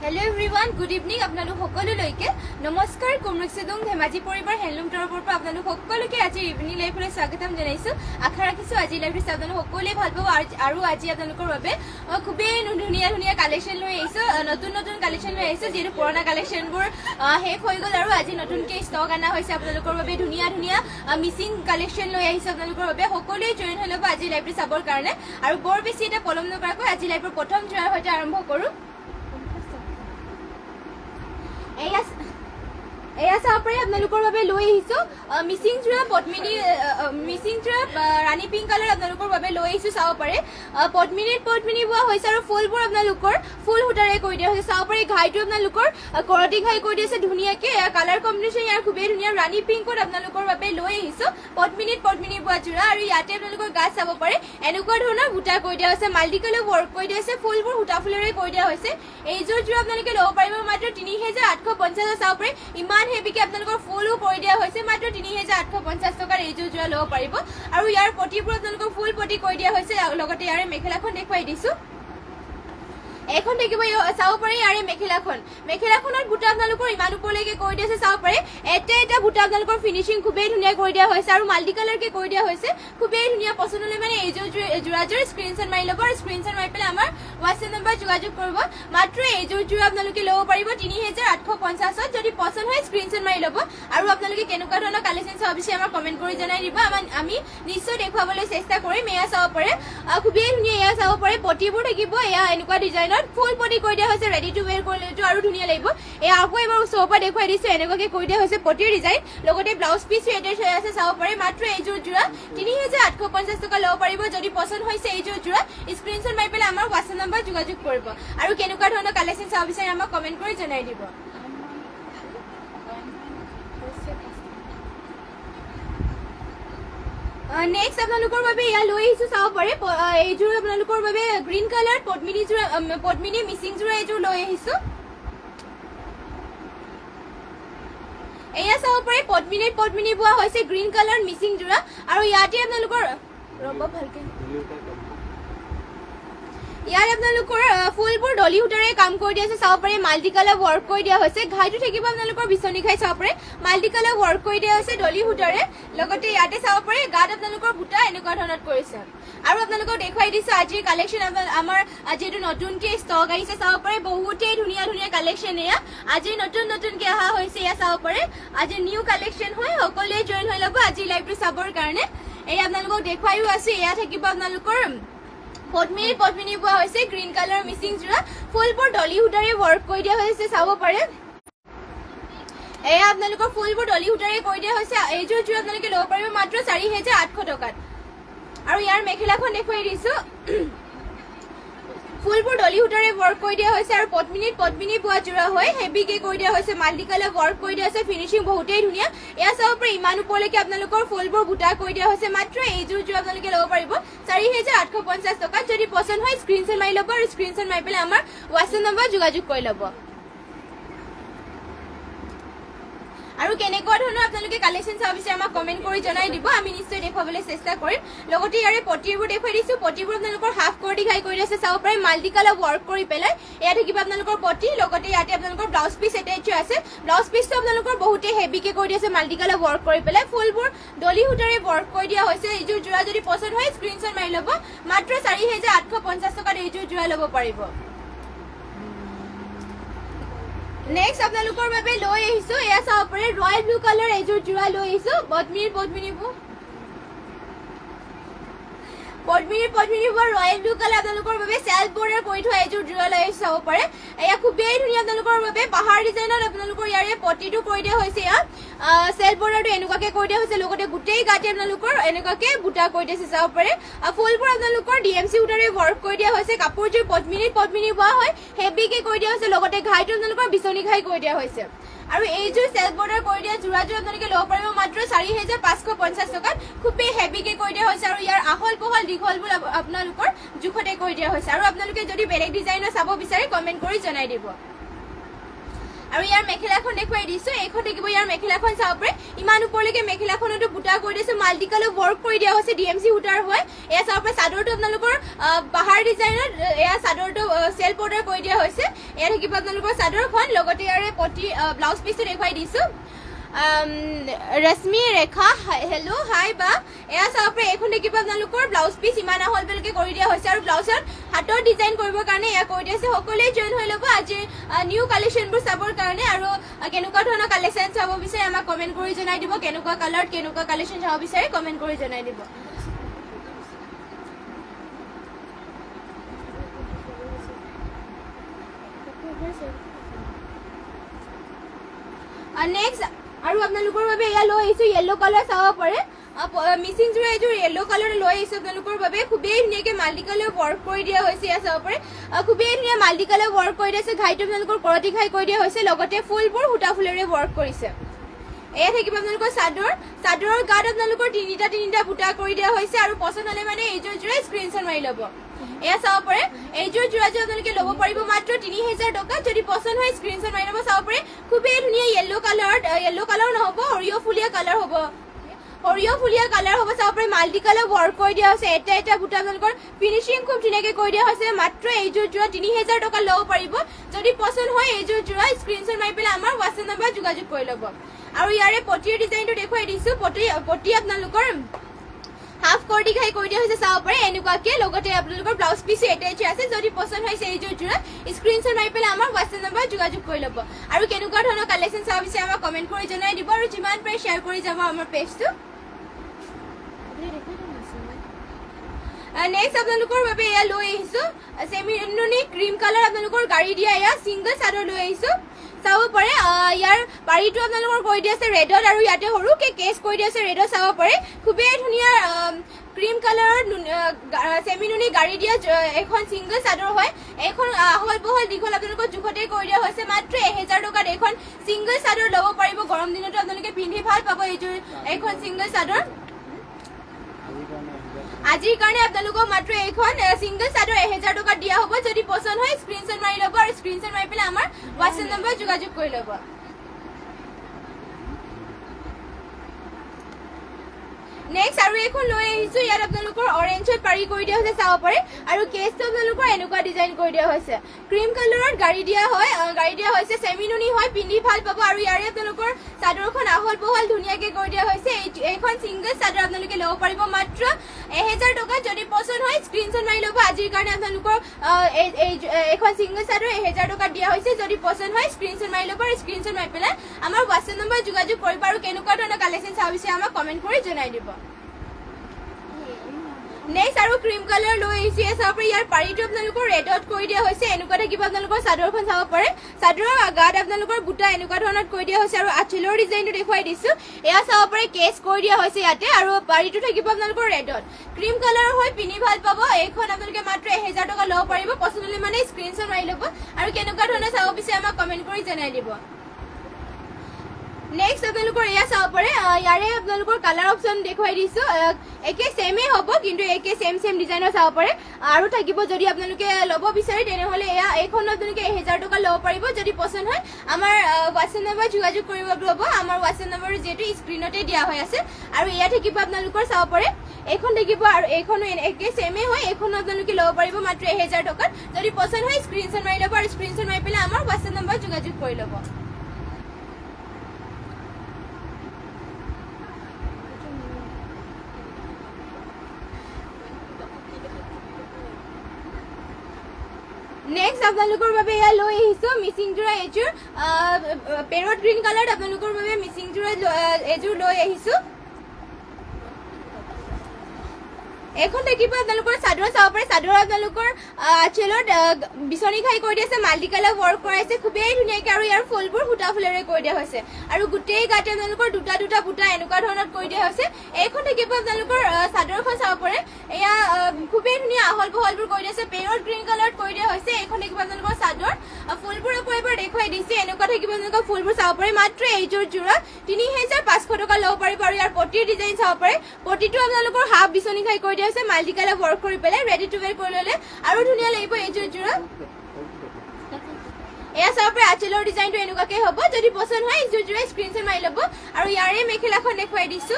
Hello everyone good evening आपनालोक सकलोলৈকে नमस्कार कुमरुक्सेदुং धेमाजी परिवार handloom तरफर পৰা আপোনালোক সকলোকে আজি ইভিনিং লাইভলৈ স্বাগতম জনাইছো আশা ৰাখিছো আজি লাইভটো আপোনালোক সকলোৱে ভাল পাব আৰু আজি আপোনালোকৰ বাবে খুবেই ধুনীয়া ধুনীয়া কালেকশন লৈ আহিছো নতুন নতুন কালেকশন লৈ আহিছো যেটো পুৰণা কালেকশনবোৰ শেষ হৈ গল আৰু আজি নতুনকৈ ষ্টক আনা হৈছে আপোনালোকৰ বাবে ধুনীয়া ধুনীয়া মিসিং কালেকশন লৈ আহিছো আপোনালোকৰ বাবে সকলোৱে জয়েন হৈ ল'ব আজি লাইভটো চাবৰ কাৰণে আৰু বৰ বেছি এটা পলম নকৰাকৈ আজি লাইভৰ প্ৰথম জয়েন হৈতে আৰম্ভ কৰো এয়া চাপৰে আপোনালোকৰ বাবে লৈ আহিছো মিসিং জুৰা ৰাণী পিংক কালাৰ আপোনালোকৰ বাবে লৈ আহিছো চাব পাৰে পদ্মিনী বোৱা হৈছে আৰু ফুলবোৰ আপোনালোকৰ ফুল হুটাৰে কৰি দিয়া হৈছে চাব পাৰে ঘাইটো আপোনালোকৰ কৰটি ঘাই কৰি দিছে ধুনীয়াকে কালাৰ কম্বিনেশ্যন ইয়াৰ খুবেই ধুনীয়া ৰাণী পিংকত আপোনালোকৰ বাবে লৈ আহিছো পদ্মিনী বোৱা জুৰা আৰু ইয়াতে আপোনালোকৰ গাছ চাব পাৰে এনেকুৱা ধৰণৰ বুটা কৰি দিয়া হৈছে মাল্টি কালাৰ ৱৰ্ক কৰি দিয়া হৈছে ফুলবোৰ হুটা ফুলেৰে কৰি দিয়া হৈছে এইযোৰ জুৰা আপোনালোকে ল'ব পাৰিব মাত্ৰ 3850 চাব পাৰে ইমান হেভিকে আপোনালোকৰ ফুলো কৰি দিয়া হৈছে মাত্ৰ 3850 টকাৰ এইযোৰ জোৰা ল'ব পাৰিব আৰু ইয়াৰ পটিবোৰ আপোনালোকৰ ফুল পটি কৰি দিয়া হৈছে লগতে ইয়াৰে মেখেলাখন দেখুৱাই দিছো এখন দেখিব চাব পাৰে ইয়াৰে মেখেলাখনৰ বুটা আপোনালোকৰ ইমান ওপৰলৈকে কৰি দিছে চাব পাৰে এটা বুটা আপোনালোকৰ ফিনিশিং খুবেই ধুনীয়া কৰি দিয়া হৈছে আৰু মাল্টি কালাৰকে কৰি দিয়া হৈছে খুবেই ধুনীয়া পছন্দ হ'লে মানে এইযোৰ জোৰাযোৰ স্ক্ৰীনশ্বট মাৰি ল'ব আৰু স্ক্ৰীনশ্বট মাৰি পেলাই আমাৰ হোৱাটছএপ নম্বৰ যোগাযোগ কৰিব মাত্ৰ এইযোৰ জোৰা আপোনালোকে ল'ব পাৰিব 3850 যদি পছন্দ হয় স্ক্ৰীনশ্বট মাৰি ল'ব আৰু আপোনালোকে কেনেকুৱা ধৰণৰ কালেকশ্যন চাব বিচাৰে আমাক কমেণ্ট কৰি জনাই দিব আমি নিশ্চয় দেখুৱাবলৈ চেষ্টা কৰিম এয়া চাব পাৰে খুবেই ধুনীয়া এয়া চাব পাৰে পটিবোৰ থাকিব এয়া এনেকুৱা ডিজাইন ফুল পটি কৰি দিয়া হৈছে ৰেডি টু ওৱেৰ কৰিলেটো আৰু ধুনীয়া লাগিব এয়া আকৌ এবাৰ ওচৰৰ পৰা দেখুৱাই দিছো এনেকুৱাকে কৰি দিয়া হৈছে পটিৰ ডিজাইন লগতে ব্লাউজ পিচ এটাচ হৈ আছে চাব পাৰে মাত্ৰ এইযোৰ জোৰা 3850 টকা ল'ব পাৰিব যদি পছন্দ হৈছে এইযোৰ জোৰা স্ক্ৰীনশ্বট মাৰি পেলাই আমাৰ হোৱাটছএপ নম্বৰ যোগাযোগ কৰিব আৰু কেনেকুৱা ধৰণৰ কালেকশ্যন চাব বিচাৰে আমাক কমেণ্ট কৰি জনাই দিব নেক্সট আপোনালোকৰ বাবে ইয়া লৈ আহিছো চাব পাৰে এইযোৰ আপোনালোকৰ বাবে গ্ৰীণ কালাৰ পদ্মিনী মিসিং জোৰা এইযোৰ লৈ আহিছো এয়া চাব পাৰে পদ্মিনী বোৱা হৈছে গ্ৰীণ কালাৰ মিসিং জোৰা আৰু ইয়াতে আপোনালোকৰ ৰব ভালকে ইয়াৰ আপোনালোকৰ ফুলবোৰ ডলি হুটাৰে কাম কৰি দিয়া আছে চাব পাৰে মাল্টি কালাৰ ৱৰ্ক কৰি দিয়া হৈছে ঘাইটো থাকিব আপোনালোকৰ বিচনী ঘাই চাব পাৰে মাল্টি কালাৰ ৱৰ্ক কৰি দিয়া হৈছে ডলি হুটাৰে লগতে ইয়াতে চাব পাৰে গাত আপোনালোকৰ বুটা এনেকুৱা ধৰণত কৰিছে আৰু আপোনালোকক দেখুৱাই দিছো আজিৰ কালেকশ্যন আমাৰ যিহেতু নতুনকে ষ্টক আহিছে চাব পাৰে বহুতেই ধুনীয়া ধুনীয়া কালেকশ্যন এয়া আজি নতুনকে অহা হৈছে এয়া চাব পাৰে আজি নিউ কালেকশ্যন হয় সকলোৱে জয়েন হৈ ল'ব আজি লাইভটো চাবৰ কাৰণে এই আপোনালোকক দেখুৱাইও আছে এয়া থাকিব আপোনালোকৰ পদ্মিনী বোৱা হৈছে গ্ৰীণ কালাৰ মিসিং জোৰা ফুলবোৰ ডলি হুটাৰে ৱৰ্ক কৰি দিয়া হৈছে চাব পাৰে এয়া আপোনালোকৰ ফুলবোৰ ডলি হুটাৰে কৰি দিয়া হৈছে এইযোৰ জোৰা আপোনালোকে ল'ব পাৰিব মাত্ৰ 4800 টকাত আৰু ইয়াৰ মেখেলাখন দেখুৱাই দিছো ফুলবোৰ ডলি হুটাৰে ৱৰ্ক কৰি দিয়া হৈছে আৰু পদ্মিনী বোৱা জোৰা হয় হেভিকে কৰি দিয়া হৈছে মাল্টি কালাৰ ৱৰ্ক কৰি দিয়া হৈছে ফিনিশিং বহুতেই ধুনীয়া এয়া চাব পাৰে ইমান ওপৰলৈকে আপোনালোকৰ ফুলবোৰ বুটা কৰি দিয়া হৈছে মাত্ৰ এইযোৰ জোৰা আপোনালোকে ল'ব পাৰিব 4850 টকাত যদি পছন্দ হয় স্ক্ৰীনশ্বট মাৰি ল'ব আৰু স্ক্ৰীনশ্বট মাৰি পেলাই আমাৰ হোৱাটছএপ নম্বৰ যোগাযোগ কৰি ল'ব আৰু কেনেকুৱা ধৰণৰ আপোনালোকে কালেকশ্যন চাব বিচাৰে আমাক কমেণ্ট কৰি জনাই দিব আমি নিশ্চয় দেখুৱাবলৈ চেষ্টা কৰিম লগতে ইয়াৰে পটিবোৰ দেখুৱাই দিছো পটিবোৰ আপোনালোকৰ হাফ কৰটি ঘাই কৰি আছে চাব পাৰে মাল্টি কালাৰ ৱৰ্ক কৰি পেলাই এয়া থাকিব আপোনালোকৰ পটি লগতে ইয়াতে আপোনালোকৰ ব্লাউজ পিচ এটাচ আছে ব্লাউজ পিচটো আপোনালোকৰ বহুতে হেভিকে কৰি দিছে মাল্টি কালাৰ ৱৰ্ক কৰি পেলাই ফুলবোৰ ডলি হুটাৰে ৱৰ্ক কৰি দিয়া হৈছে এইযোৰ জোৰা যদি পছন্দ হয় স্ক্ৰীনশ্বট মাৰি ল'ব মাত্ৰ 4850 টকাত এইযোৰ জোৰা ল'ব পাৰিব নেক্সট আপোনালোকৰ বাবে লৈ আহিছো এয়া চাব পাৰে ৰয়েল ব্লু কালাৰ এইযোৰ জোৰা লৈ আহিছো পদ্মিনী বোৰ ৰয়েল ব্লু কালাৰ আপোনালোকৰ বাবে চেল্ফ বৰ্ডাৰ কৰি থোৱা এইযোৰ জোৰা লৈ আহিছো চাব পাৰে এয়া খুবেই ধুনীয়া আপোনালোকৰ বাবে পাহাৰ ডিজাইনত আপোনালোকৰ ইয়াৰে পটিটো কৰি দিয়া হৈছে এয়া চেল্ফ বৰ্ডাৰটো এনেকুৱাকে কৰি দিয়া হৈছে লগতে গোটেই গাতে আপোনালোকৰ এনেকুৱাকে বুটা কৰি দিছে চাব পাৰে ফুলবোৰ আপোনালোকৰ ডিএমচি উটাৰে ৱৰ্ক কৰি দিয়া হৈছে কাপোৰযোৰ পদ্মিনী বোৱা হয় হেভিকে কৰি দিয়া হৈছে লগতে ঘাইটো আপোনালোকৰ বিচনী ঘাই কৰি দিয়া হৈছে আৰু এইযোৰ চেল্ফ বৰ্ডাৰ কৰি দিয়া জোৰাযোৰ আপোনালোকে ল'ব পাৰিব মাত্ৰ 4550 টকাত খুবেই হেভিকে কৰি দিয়া হৈছে আৰু ইয়াৰ আহল বহল দীঘলবোৰ আপোনালোকৰ জোখতে কৰি দিয়া হৈছে আৰু আপোনালোকে যদি বেলেগ ডিজাইনৰ চাব বিচাৰে কমেণ্ট কৰি জনাই দিব আৰু ইয়াৰ মেখেলাখন দেখুৱাই দিছো এইখন দেখিব ইয়াৰ মেখেলাখন চাব পাৰে ইমান ওপৰলৈকে মেখেলাখনতো বুটা কৰি দিছে মাল্টি কালাৰ ৱৰ্ক কৰি দিয়া হৈছে ডিএমচি সূতাৰ হয় এয়া চাব পাৰে চাদৰটো আপোনালোকৰ পাহাৰ ডিজাইনত এয়া চাদৰটো সেলফ অৰ্ডাৰ কৰি দিয়া হৈছে এয়া থাকিব আপোনালোকৰ চাদৰখন লগতে ইয়াৰে পটি ব্লাউজ পিচটো দেখুৱাই দিছো ৰশ্মি ৰেখা হেল্ল' হাই বা এয়া চাব পাৰে এইখন দেখিব আপোনালোকৰ ব্লাউজ পিচ ইমান আহলবেলকে কৰি দিয়া হৈছে আৰু ব্লাউজত হাতৰ ডিজাইন কৰিবৰ কাৰণে এয়া কৰি দিছে সকলোৱে জইন হৈ ল'ব আজি নিউ কালেকশ্যনবোৰ চাবৰ কাৰণে আৰু কেনেকুৱা ধৰণৰ কালেকশ্যন চাব বিচাৰে আমাক কমেণ্ট কৰি জনাই দিব কেনেকুৱা কালাৰত কেনেকুৱা কালেকশ্যন চাব বিচাৰে কমেণ্ট কৰি জনাই দিব নেক্সট আৰু আপোনালোকৰ বাবে এয়া লৈ আহিছো য়েল্লো কালাৰ চাব পাৰে মিচিং যোৰা এযোৰ য়েল্লো কালাৰ লৈ আহিছো আপোনালোকৰ বাবে খুবেই ধুনীয়াকৈ মাল্টি কালাৰ ৱৰ্ক কৰি দিয়া হৈছে এয়া চাব পাৰে খুবেই ধুনীয়া মাল্টি কালাৰ ৱৰ্ক কৰি দিছে ঘাইটো আপোনালোকৰ কৰতি ঘাই কৰি দিয়া হৈছে লগতে ফুলবোৰ সূতা ফুলেৰে ৱৰ্ক কৰিছে এয়া থাকিব আপোনালোকৰ চাদৰৰ গাত আপোনালোকৰ তিনিটা বুটা কৰি দিয়া হৈছে আৰু পচন্দ হলে মানে এইযোৰ যোৰা স্ক্ৰীনশ্বট মাৰি ল'ব এয়া চাব পাৰে এইযোৰ যোৰা যে আপোনালোকে ল'ব পাৰিব মাত্ৰ ৩০০০ টকা যদি পচন্দ হয় স্ক্ৰীনশ্বট মাৰি ল'ব চাব পাৰে খুবেই ধুনীয়া য়েল্লো কালাৰ নহ'ব সৰিয়হ ফুলীয়া কালাৰ হ'ব চাব পাৰে মাল্টি কালাৰ ৱৰ্ক কৰি দিয়া হৈছে এটা বুটা আপোনালোকৰ ফিনিচিং খুব ধুনীয়াকৈ কৰি দিয়া হৈছে মাত্ৰ এইযোৰ যোৰা ৩০০০ টকা ল'ব পাৰিব যদি পচন্দ হয় এইযোৰ যোৰা স্ক্ৰীনশ্বট মাৰি পেলাই আমাৰ হোৱাটছএপ নম্বৰ যোগাযোগ কৰি ল'ব আৰু ইয়াৰে পটিৰ ডিজাইনটো দেখুৱাই দিছো পটি আপোনালোকৰ হাফ কৰটি ঘাই কৰি দিয়া হৈছে চাব পাৰে এনেকুৱাকে লগতে আপোনালোকৰ ব্লাউজ পিচ এটাচ আছে যদি পচন্দ হৈছে এইযোৰ যোৰা স্ক্ৰীনশ্বট মাৰি পেলাই আমাৰ হোৱাটছএপ নম্বৰ যোগাযোগ কৰি ল'ব আৰু কেনেকুৱা ধৰণৰ কালেকশ্যন চাব বিচাৰে আমাক কমেণ্ট কৰি জনাই দিব আৰু যিমান পাৰে শ্বেয়াৰ কৰি যাব আমাৰ পেজটো নেক্সট আপোনালোকৰ বাবে এয়া লৈ আহিছো চেমিনুনি ক্ৰীম কালাৰ আপোনালোকৰ গাড়ী দিয়া এয়া চিংগল চাদৰ লৈ আহিছো চাব পাৰে ইয়াৰ পাৰীটো আপোনালোকৰ কৰি দিয়া আছে ৰেডত আৰু ইয়াতে সৰুকে কেছ কৰি দিয়া আছে ৰেডত চাব পাৰে খুবেই ধুনীয়া ক্ৰীম কালাৰৰ চেমিনুনি গাড়ী দিয়া এখন চিংগল চাদৰ হয় এখন আহল বহল দীঘল আপোনালোকৰ জোখতে কৰি দিয়া হৈছে মাত্ৰ ১০০০ টকাত এখন চিংগল চাদৰ ল'ব পাৰিব গৰম দিনতো আপোনালোকে পিন্ধি ভাল পাব এইযোৰ এখন চিংগল চাদৰ আজিৰ কাৰণে আপোনালোকক মাত্ৰ এইখন চিংগল চাদৰ ১০০০ টকা দিয়া হ'ব যদি পচন্দ হয় স্ক্ৰীনশ্বট মাৰি ল'ব আৰু স্ক্ৰীনশ্বট মাৰি পেলাই আমাৰ হোৱাটছএপ নম্বৰ যোগাযোগ কৰি ল'ব নেক্সট আৰু এখন লৈ আহিছো ইয়াত আপোনালোকৰ অৰেঞ্জত পাৰি কৰি দিয়া হৈছে চাব পাৰে আৰু কেছটো আপোনালোকৰ এনেকুৱা ডিজাইন কৰি দিয়া হৈছে ক্ৰীম কালাৰত গাড়ী দিয়া হৈছে চেমিনুনি হয় পিন্ধি ভাল পাব আৰু ইয়াৰে আপোনালোকৰ চাদৰখন আহল বহল ধুনীয়াকৈ কৰি দিয়া হৈছে এইখন চিংগল চাদৰ আপোনালোকে ল'ব পাৰিব মাত্ৰ ১০০০ টকা যদি পচন্দ হয় স্ক্ৰীনশ্বট মাৰি ল'ব আজিৰ কাৰণে আপোনালোকৰ এইখন চিংগল চাদৰ ১০০০ টকা দিয়া হৈছে যদি পচন্দ হয় স্ক্ৰীনশ্বট মাৰি ল'ব আৰু স্ক্ৰীনশ্বট মাৰি পেলাই আমাৰ হোৱাটছএপ নম্বৰ যোগাযোগ কৰিব আৰু কেনেকুৱা ধৰণৰ কালেকশ্যন চাব বিচাৰে আমাক কমেণ্ট কৰি জনাই দিব নেক্সট আৰু ক্ৰীম কালাৰ লৈ আহিছো চাব পাৰে ইয়াৰ পাৰীটো আপোনালোকৰ ৰেডত কৰি দিয়া হৈছে এনেকুৱা থাকিব আপোনালোকৰ চাদৰখন চাব পাৰে চাদৰৰ গাত আপোনালোকৰ বুটা এনেকুৱা ধৰণত কৰি দিয়া হৈছে আৰু আঁচলৰ ডিজাইনটো দেখুৱাই দিছো এয়া চাব পাৰে কেছ কৰি দিয়া হৈছে ইয়াতে আৰু পাৰীটো থাকিব আপোনালোকৰ ৰেডত ক্ৰীম কালাৰৰ হয় পিন্ধি ভাল পাব এইখন আপোনালোকে মাত্ৰ ১০০০ টকা ল'ব পাৰিব পচন্দ হ'লে মানে স্ক্ৰীনশ্বট মাৰি ল'ব আৰু কেনেকুৱা ধৰণৰ চাব বিচাৰে আমাক কমেণ্ট কৰি জনাই দিব নেক্সট আপোনালোকৰ এয়া চাব পাৰে ইয়াৰে আপোনালোকৰ কালাৰ অপশ্যন দেখুৱাই দিছো একে সেমে হ'ব কিন্তু একে সেম ডিজাইনৰ চাব পাৰে আৰু থাকিব যদি আপোনালোকে ল'ব বিচাৰে তেনেহ'লে এইখন আপোনালোকে ১০০০ টকা ল'ব পাৰিব যদি পচন্দ হয় আমাৰ হোৱাটছএপ নম্বৰ যোগাযোগ কৰিব ল'ব আমাৰ হোৱাটছএপ নম্বৰ যিহেতু স্ক্ৰীনতে দিয়া হৈ আছে আৰু এয়া থাকিব আপোনালোকৰ চাব পাৰে এইখন থাকিব আৰু এইখনো একে সেমে হয় এইখনো আপোনালোকে ল'ব পাৰিব মাত্ৰ ১০০০ টকাত যদি পচন্দ হয় স্ক্ৰীনশ্বট মাৰি ল'ব আৰু স্ক্ৰীনশ্বট মাৰি পেলাই আমাৰ হোৱাটছএপ নম্বৰ যোগাযোগ কৰি ল'ব নেক্সট আপোনালোকৰ বাবে এয়া লৈ আহিছো মিচিং যোৰা এযোৰ পেৰট গ্ৰীণ কালাৰত আপোনালোকৰ বাবে মিচিং যোৰা এযোৰ লৈ আহিছো এখন থাকিব আপোনালোকৰ চাদৰ চাব পাৰে চাদৰ আপোনালোকৰ আঁচলত বিচনী খাই কৰি দিছে মাল্টি কালাৰ ৱৰ্ক কৰাইছে খুবেই ধুনীয়াকৈ আৰু ইয়াৰ ফুলবোৰ সূতা ফুলেৰে কৰি দিয়া হৈছে আৰু গোটেই গাতে আপোনালোকৰ দুটা বুটা এনেকুৱা ধৰণত কৰি দিয়া হৈছে এইখন থাকিব আপোনালোকৰ চাদৰখন চাব পাৰে এয়া খুবেই ধুনীয়া আহল বহলবোৰ কৰি দিছে পেৰট গ্ৰীণ কালাৰত কৰি দিয়া হৈছে এইখন থাকিব আপোনালোকৰ চাদৰ ফুলবোৰ আকৌ এবাৰ দেখুৱাই দিছে এনেকুৱা থাকিব আপোনালোকৰ ফুলবোৰ চাব পাৰে মাত্ৰ এইযোৰ যোৰা ৩৫০০ টকা ল'ব পাৰিব আৰু ইয়াৰ পটিৰ ডিজাইন চাব পাৰে পটিটো আপোনালোকৰ হাফ বিচনী খাই কৰি দিয়া হৈছে মাল্টি কালাৰ ৱৰ্ক কৰি পেলাই ৰেডি টু ৱেৰ কৰি ল'লে আৰু ধুনীয়া লাগিব এইযোৰ যোৰা এয়া চাব পাৰে আঁচলৰ ডিজাইনটো এনেকুৱাকে হ'ব যদি পছন্দ হয় এইযোৰ স্ক্ৰীনশ্বট মাৰি ল'ব আৰু ইয়াৰে মেখেলাখন দেখুৱাই দিছো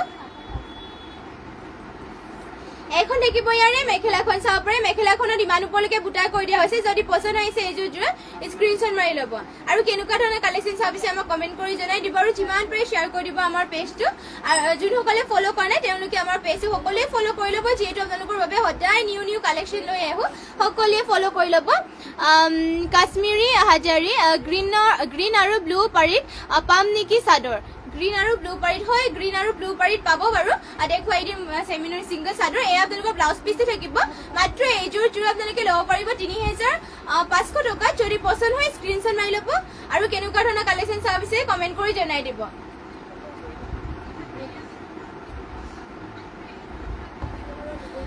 এখন দেখিব ইয়াৰে মেখেলাখন চাব পাৰে মেখেলাখনত ইমান ওপৰলৈকে বুটা কৰি দিয়া হৈছে যদি পছন্দ হৈছে এইযোৰ স্ক্ৰীনশ্বট মাৰি ল'ব আৰু কেনেকুৱা ধৰণৰ কালেকশ্যন চাবিছে আমাক কমেণ্ট কৰি জনাই দিব আৰু যিমান পাৰে শ্বেয়াৰ কৰি দিব আমাৰ পেজটো আৰু যোনসকলে ফ'ল' কৰা নাই তেওঁলোকে আমাৰ পেজটো সকলোৱে ফ'ল' কৰি ল'ব যিহেতু আপোনালোকৰ বাবে সদায় নিউ কালেকশ্যন লৈ আহোঁ সকলোৱে ফ'ল' কৰি ল'ব কাশ্মীৰী হাজাৰী গ্ৰীণ আৰু ব্লু পাৰীত পাম নেকি চাদৰ গ্ৰীণ আৰু ব্লু পাৰীত হয় গ্ৰীণ আৰু ব্লু পাৰীত পাব বাৰু দেখুৱাই দিম চেমিনৰ ছিংগল চাদৰ এয়া আপোনালোকৰ ব্লাউজ পিচটো থাকিব মাত্ৰ এইযোৰ আপোনালোকে ল'ব পাৰিব ৩,৫০০ টকাত যদি পছন্দ হয় স্ক্ৰীনশ্বট মাৰি ল'ব আৰু কেনেকুৱা ধৰণৰ কালেকশ্যন চাব বিচাৰে কমেণ্ট কৰি জনাই দিব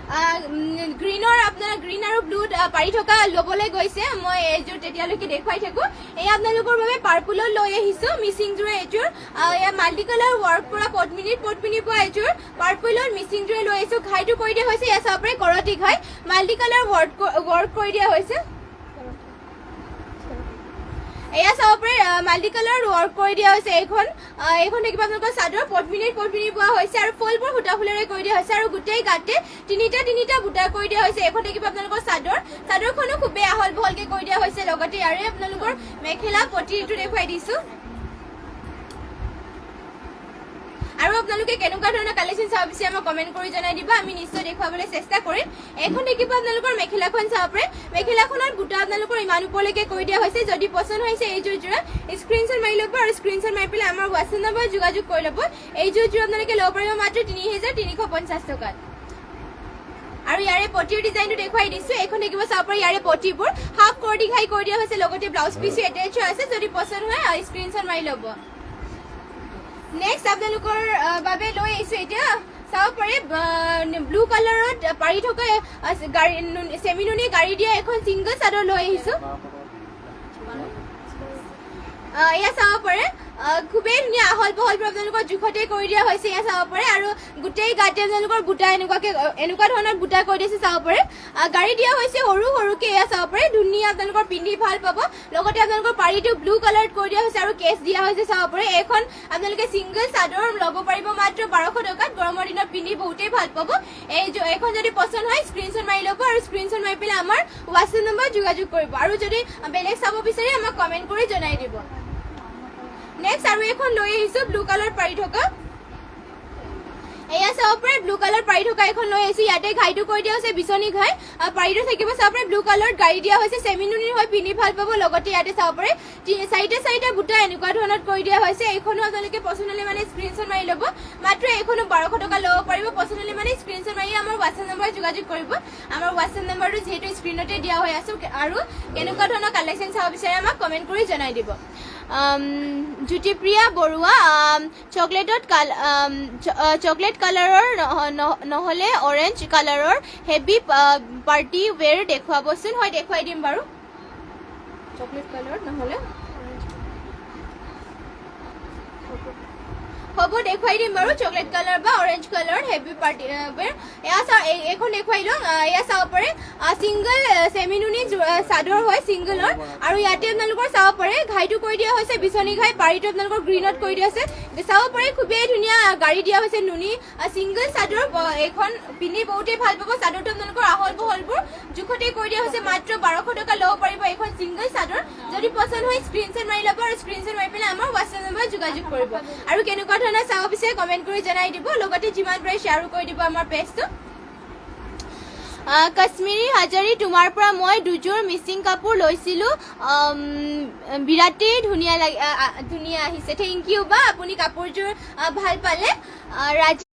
গ্ৰীণৰ আপোনাৰ গ্ৰীণ আৰু ব্লু পাৰি থকা ল'বলৈ গৈছে মই এইযোৰ তেতিয়ালৈকে দেখুৱাই থাকো এই আপোনালোকৰ বাবে পাৰ্পলত লৈ আহিছো মিচিংযোৰে এইযোৰ এয়া মাল্টি কালাৰ ৱৰ্ক কৰা পদ্মিনীত পোৱা এইযোৰ পাৰ্পলত মিচিংযোৰে লৈ আহিছো ঘাইটো কৰি দিয়া হৈছে এয়া চাব পাৰে কৰতি ঘাই মাল্টি কালাৰ ৱৰ্ক কৰি দিয়া হৈছে এয়া চাব পাৰে মাল্টি কালাৰ ৱৰ্ক কৰি দিয়া হৈছে এইখন দেখিব আপোনালোকৰ চাদৰ পদ্মিনীত পোৱা হৈছে আৰু ফুলবোৰ সূতা ফুলেৰে কৰি দিয়া হৈছে আৰু গোটেই গাতে তিনিটা বুটা কৰি দিয়া হৈছে এইখন দেখিব আপোনালোকৰ চাদৰখনো খুবেই আহল বহলকে কৰি দিয়া হৈছে লগতে ইয়াৰে আপোনালোকৰ মেখেলা পটিটো দেখুৱাই দিছো আৰু আপোনালোকে কেনেকুৱা ধৰণৰ কালেকশ্যন চাব বিচাৰে আমাক কমেণ্ট কৰি জনাই দিব আমি নিশ্চয় দেখুৱাবলৈ চেষ্টা কৰিম এখন দেখিব আপোনালোকৰ মেখেলাখন চাব পাৰে মেখেলাখনত বুটা আপোনালোকৰ ইমান ওপৰলৈকে কৰি দিয়া হৈছে যদি পছন্দ হৈছে এইযোৰ স্ক্ৰীনশ্বট মাৰি ল'ব আৰু স্ক্ৰীনশ্বট মাৰি পেলাই আমাৰ হোৱাটছএপ নম্বৰত যোগাযোগ কৰি ল'ব এইযোৰ আপোনালোকে ল'ব পাৰিব মাত্ৰ ৩,৩৫০ টকাত আৰু ইয়াৰে পটিৰ ডিজাইনটো দেখুৱাই দিছো এখন দেখিব চাব পাৰে ইয়াৰে পটিবোৰ হাফ কৰটি ঘাই কৰি দিয়া হৈছে লগতে ব্লাউজ পিচো এটেচ হৈ আছে যদি পছন্দ হয় স্ক্ৰীনশ্বট মাৰি ল'ব নেক্সট আপোনালোকৰ বাবে লৈ আহিছো এতিয়া চাব পাৰে ব্লু কালাৰত পাৰি থকা চেমিনুনি গাড়ী দিয়া এখন ছিংগল চাদৰ লৈ আহিছো এয়া চাব পাৰে খুবেই ধুনীয়া আহল বহল আপোনালোকৰ জোখতে কৰি দিয়া হৈছে এয়া চাব পাৰে আৰু গোটেই গাতে আপোনালোকৰ বুটা এনেকুৱা ধৰণৰ বুটা কৰি দিছে চাব পাৰে গাড়ী দিয়া হৈছে সৰুকে এয়া চাব পাৰে ধুনীয়া আপোনালোকৰ পিন্ধি ভাল পাব লগতে আপোনালোকৰ পাৰীটো ব্লু কালাৰত কৰি দিয়া হৈছে আৰু কেছ দিয়া হৈছে চাব পাৰে এইখন আপোনালোকে ছিংগল চাদৰ ল'ব পাৰিব মাত্ৰ ১২০০ টকাত গৰমৰ দিনত পিন্ধি বহুতেই ভাল পাব এইখন যদি পছন্দ হয় স্ক্ৰীনশ্বট মাৰি ল'ব আৰু স্ক্ৰীনশ্বট মাৰি পেলাই আমাৰ হোৱাটছএপ নম্বৰত যোগাযোগ কৰিব আৰু যদি বেলেগ চাব বিচাৰে আমাক কমেণ্ট কৰি জনাই দিব নেক্সট আৰু এখন লৈ আহিছো ব্লু কালাৰ পাৰি থকা এয়া চাব পাৰে ব্লু কালাৰ পাৰি থকা এখন লৈ আহিছো ইয়াতে ঘাইটো কৰি দিয়া হৈছে বিচনী ঘাই পাৰিটো থাকিব চাব পাৰে ব্লু কালাৰত গাড়ী দিয়া হৈছে চেমিনুনি হয় পিন্ধি ভাল পাব লগতে ইয়াতে চাব পাৰে চাৰিটা বুটা এনেকুৱা ধৰণত কৰি দিয়া হৈছে এইখনো আপোনালোকে পছন্দ হ'লে মানে স্ক্ৰীনশ্বট মাৰি ল'ব মাত্ৰ এইখনো ১২০০ টকা ল'ব পাৰিব পছন্দ হ'লে মানে স্ক্ৰীনশ্বট মাৰি আমাৰ হোৱাটছএপ নম্বৰত যোগাযোগ কৰিব আমাৰ হোৱাটছএপ নম্বৰটো যিহেতু স্ক্ৰীনতে দিয়া হৈ আছে আৰু কেনেকুৱা ধৰণৰ কালেকশ্যন চাব বিচাৰে আমাক কমেণ্ট কৰি জনাই দিব জ্যোতিপ্ৰিয়া বৰুৱা চকলেট কালাৰৰ নহ'লে অৰেঞ্জ কালাৰৰ হেভি পাৰ্টি ৱেৰ দেখুৱাবচোন হয় দেখুৱাই দিম বাৰু চকলেট কালাৰ নহ'লে হ'ব দেখুৱাই দিম বাৰু চকলেট কালাৰ বা অৰেঞ্জ কালাৰ হেভি পাৰ্টি ৱেৰ এইখন দেখুৱাই লওঁ এয়া চাব পাৰে ছিংগল চেমিনুনি চাদৰ হয় ছিংগলৰ আৰু ইয়াতে আপোনালোকৰ চাব পাৰে ঘাইটো কৰি দিয়া হৈছে বিচনী ঘাই পাৰীটো আপোনালোকৰ গ্ৰীণত কৰি দিয়া হৈছে চাব পাৰে খুবেই ধুনীয়া গাড়ী দিয়া হৈছে নুনি ছিংগল চাদৰ এইখন পিন্ধি বহুতেই ভাল পাব চাদৰটো আপোনালোকৰ আহল বহলবোৰ জোখতে কৰি দিয়া হৈছে মাত্ৰ ১২০০ টকা ল'ব পাৰিব এইখন ছিংগল চাদৰ যদি পছন্দ হয় স্ক্ৰীনশ্বট মাৰি ল'ব আৰু স্ক্ৰীনশ্বট মাৰি পেলাই আমাৰ হোৱাটছএপ নম্বৰত যোগাযোগ কৰিব আৰু কেনেকুৱা ধৰণৰ চাব বিচাৰে কমেণ্ট কৰি জনাই দিব লগতে যিমান পাৰে শ্বেয়াৰো কৰি দিব আমাৰ পেজটো কাশ্মীৰী হাজাৰী তোমাৰ পৰা মই দুযোৰ মিচিং কাপোৰ লৈছিলোঁ বিৰাটেই ধুনীয়া আহিছে থেংক ইউ বা আপুনি কাপোৰযোৰ ভাল পালে ৰাজি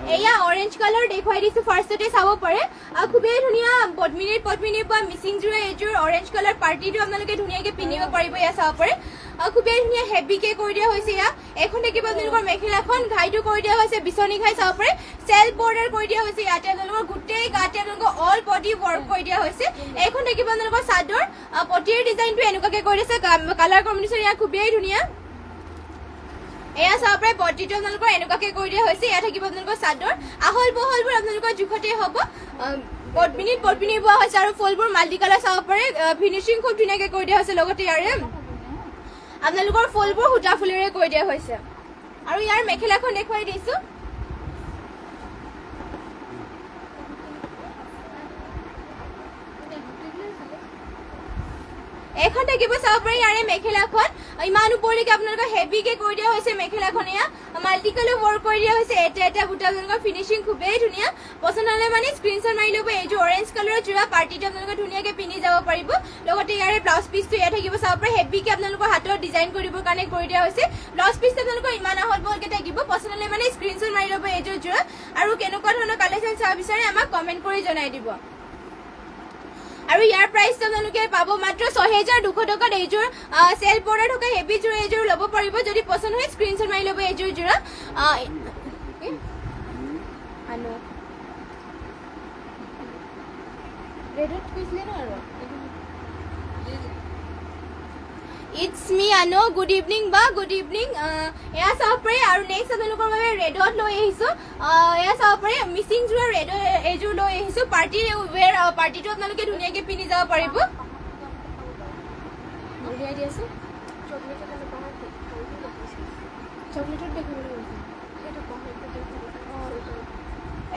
এয়া অৰেঞ্জ কালাৰ দেখুৱাই দিছো ফাৰ্ষ্টতে চাব পাৰে খুবেই ধুনীয়া পদ্মিনীৰ পৰা মিচিংযোৰে এইযোৰ অৰেঞ্জ কালাৰ পাৰ্টিটো আপোনালোকে ধুনীয়াকৈ পিন্ধিব পাৰিব এয়া চাব পাৰে খুবেই ধুনীয়া হেভিকে কৰি দিয়া হৈছে ইয়া এখন থাকিব আপোনালোকৰ মেখেলাখন ঘাইটো কৰি দিয়া হৈছে বিচনী ঘাই চাব পাৰে সেলফ বৰ্ডাৰ কৰি দিয়া হৈছে ইয়াতে আপোনালোকৰ গোটেই গাতে আপোনালোকৰ অল বডি ৱৰ্ক কৰি দিয়া হৈছে এখন থাকিব আপোনালোকৰ চাদৰ পটিৰ ডিজাইনটো এনেকুৱাকে কৰি দিছে কালাৰ কম্বিনেশ্যন ইয়া খুবেই ধুনীয়া এয়া চাব পাৰে পটিটো আপোনালোকৰ এনেকুৱাকে কৰি দিয়া হৈছে ইয়া থাকিব আপোনালোকৰ চাদৰ আহল বহলবোৰ আপোনালোকৰ জোখতে হ'ব পদ্মিনী বোৱা হৈছে আৰু ফুলবোৰ মাল্টি কালাৰ চাব পাৰে ফিনিচিং খুব ধুনীয়াকে কৰি দিয়া হৈছে লগতে ইয়াৰে আপোনালোকৰ ফুলবোৰ সূতা ফুলেৰে কৰি দিয়া হৈছে আৰু ইয়াৰ মেখেলাখন দেখুৱাই দিছো এখন থাকিব চাব পাৰে ইয়াৰে মেখেলাখন ইমান ওপৰলৈকে আপোনালোকৰ হেভিকে কৰি দিয়া হৈছে মেখেলাখন এয়া মাল্টি কালাৰ ৱৰ্ক কৰি দিয়া হৈছে এটা বুটা আপোনালোকৰ ফিনিচিং খুবেই ধুনীয়া পছন্দ হ'লে মানে স্ক্ৰীনশ্বট মাৰি ল'ব এই যে অৰেঞ্জ কালাৰৰ জোৰা পাৰ্টিটো আপোনালোকে ধুনীয়াকে পিন্ধি যাব পাৰিব লগতে ইয়াৰে ব্লাউজ পিচটো এয়া থাকিব চাব পাৰে হেভিকে আপোনালোকৰ হাতৰ ডিজাইন কৰিবৰ কাৰণে কৰি দিয়া হৈছে ব্লাউজ পিচটো আপোনালোকৰ ইমান আহল বহলকে থাকিব পছন্দ হ'লে মানে স্ক্ৰীনশ্বট মাৰি ল'ব এই জোৰা আৰু কেনেকুৱা ধৰণৰ কালেকশ্যন চাব বিচাৰে আমাক কমেণ্ট কৰি জনাই দিব আৰু ইয়াৰ প্ৰাইসটো আপোনালোকে পাব মাত্ৰ ৬২০০ টকাত এইযোৰ সেলফ বৰ্ডাৰ থকা হেভি জোৰ এইযোৰ ল'ব পাৰিব যদি পছন্দ হয় স্ক্ৰীনশ্বট মাৰি ল'ব এইযোৰ জোৰা আনো ৰেডত কৈছিলে ন আৰু ইটস মি আনো গুড ইভিনিং বা গুড ইভিনিং এয়া চাব পাৰে আৰু নেক্সট আপোনালোকৰ বাবে ৰেডত লৈ আহিছো এয়া চাব পাৰে মিচিং জোৰা ৰেড এইযোৰ লৈ আহিছো পাৰ্টি ৱেৰ পাৰ্টিটো আপোনালোকে ধুনীয়াকে পিন্ধি যাব পাৰিব উলিয়াই দি আছো চকলেটত দেখিবলৈ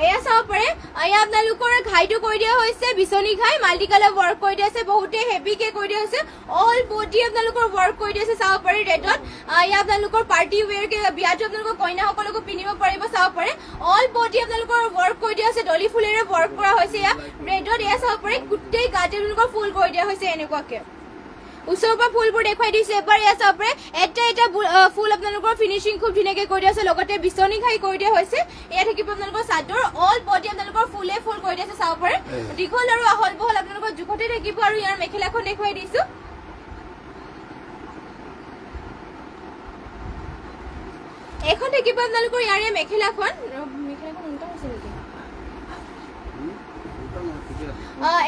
এয়া চাব পাৰে এয়া আপোনালোকৰ ঘাইটো কৰি দিয়া হৈছে বিচনী ঘাই মাল্টি কালাৰ ৱৰ্ক কৰি দিয়া আছে বহুতে হেভিকে কৰি দিয়া হৈছে অল বডি আপোনালোকৰ ৱৰ্ক কৰি দিয়া আছে চাব পাৰে ৰেডত এয়া আপোনালোকৰ পাৰ্টি ৱেৰকে বিয়াটো আপোনালোকৰ কইনাসকলকো পিন্ধিব পাৰিব চাব পাৰে অল বডি আপোনালোকৰ ৱৰ্ক কৰি দিয়া আছে ডলি ফুলেৰে ৱৰ্ক কৰা হৈছে এয়া ৰেডত এয়া চাব পাৰে গোটেই গাতে আপোনালোকৰ ফুল কৰি দিয়া হৈছে এনেকুৱাকে ওচৰৰ পৰা ফুলবোৰ দেখুৱাই দিছে এবাৰ এয়া চাব পাৰে এটা ফুল আপোনালোকৰ ফিনিচিং খুব ধুনীয়াকে কৰি দিয়া আছে লগতে বিচনী ঘাই কৰি দিয়া হৈছে এয়া থাকিব আপোনালোকৰ চাদৰ অল বডি আপোনালোকৰ ফুলে ফুল কৰি দিয়া আছে চাব পাৰে দীঘল আৰু আহল বহল আপোনালোকৰ জোখতে থাকিব আৰু ইয়াৰ মেখেলাখন দেখুৱাই দিছো এখন থাকিব আপোনালোকৰ ইয়াৰে মেখেলাখন উল্টা হৈছে নেকি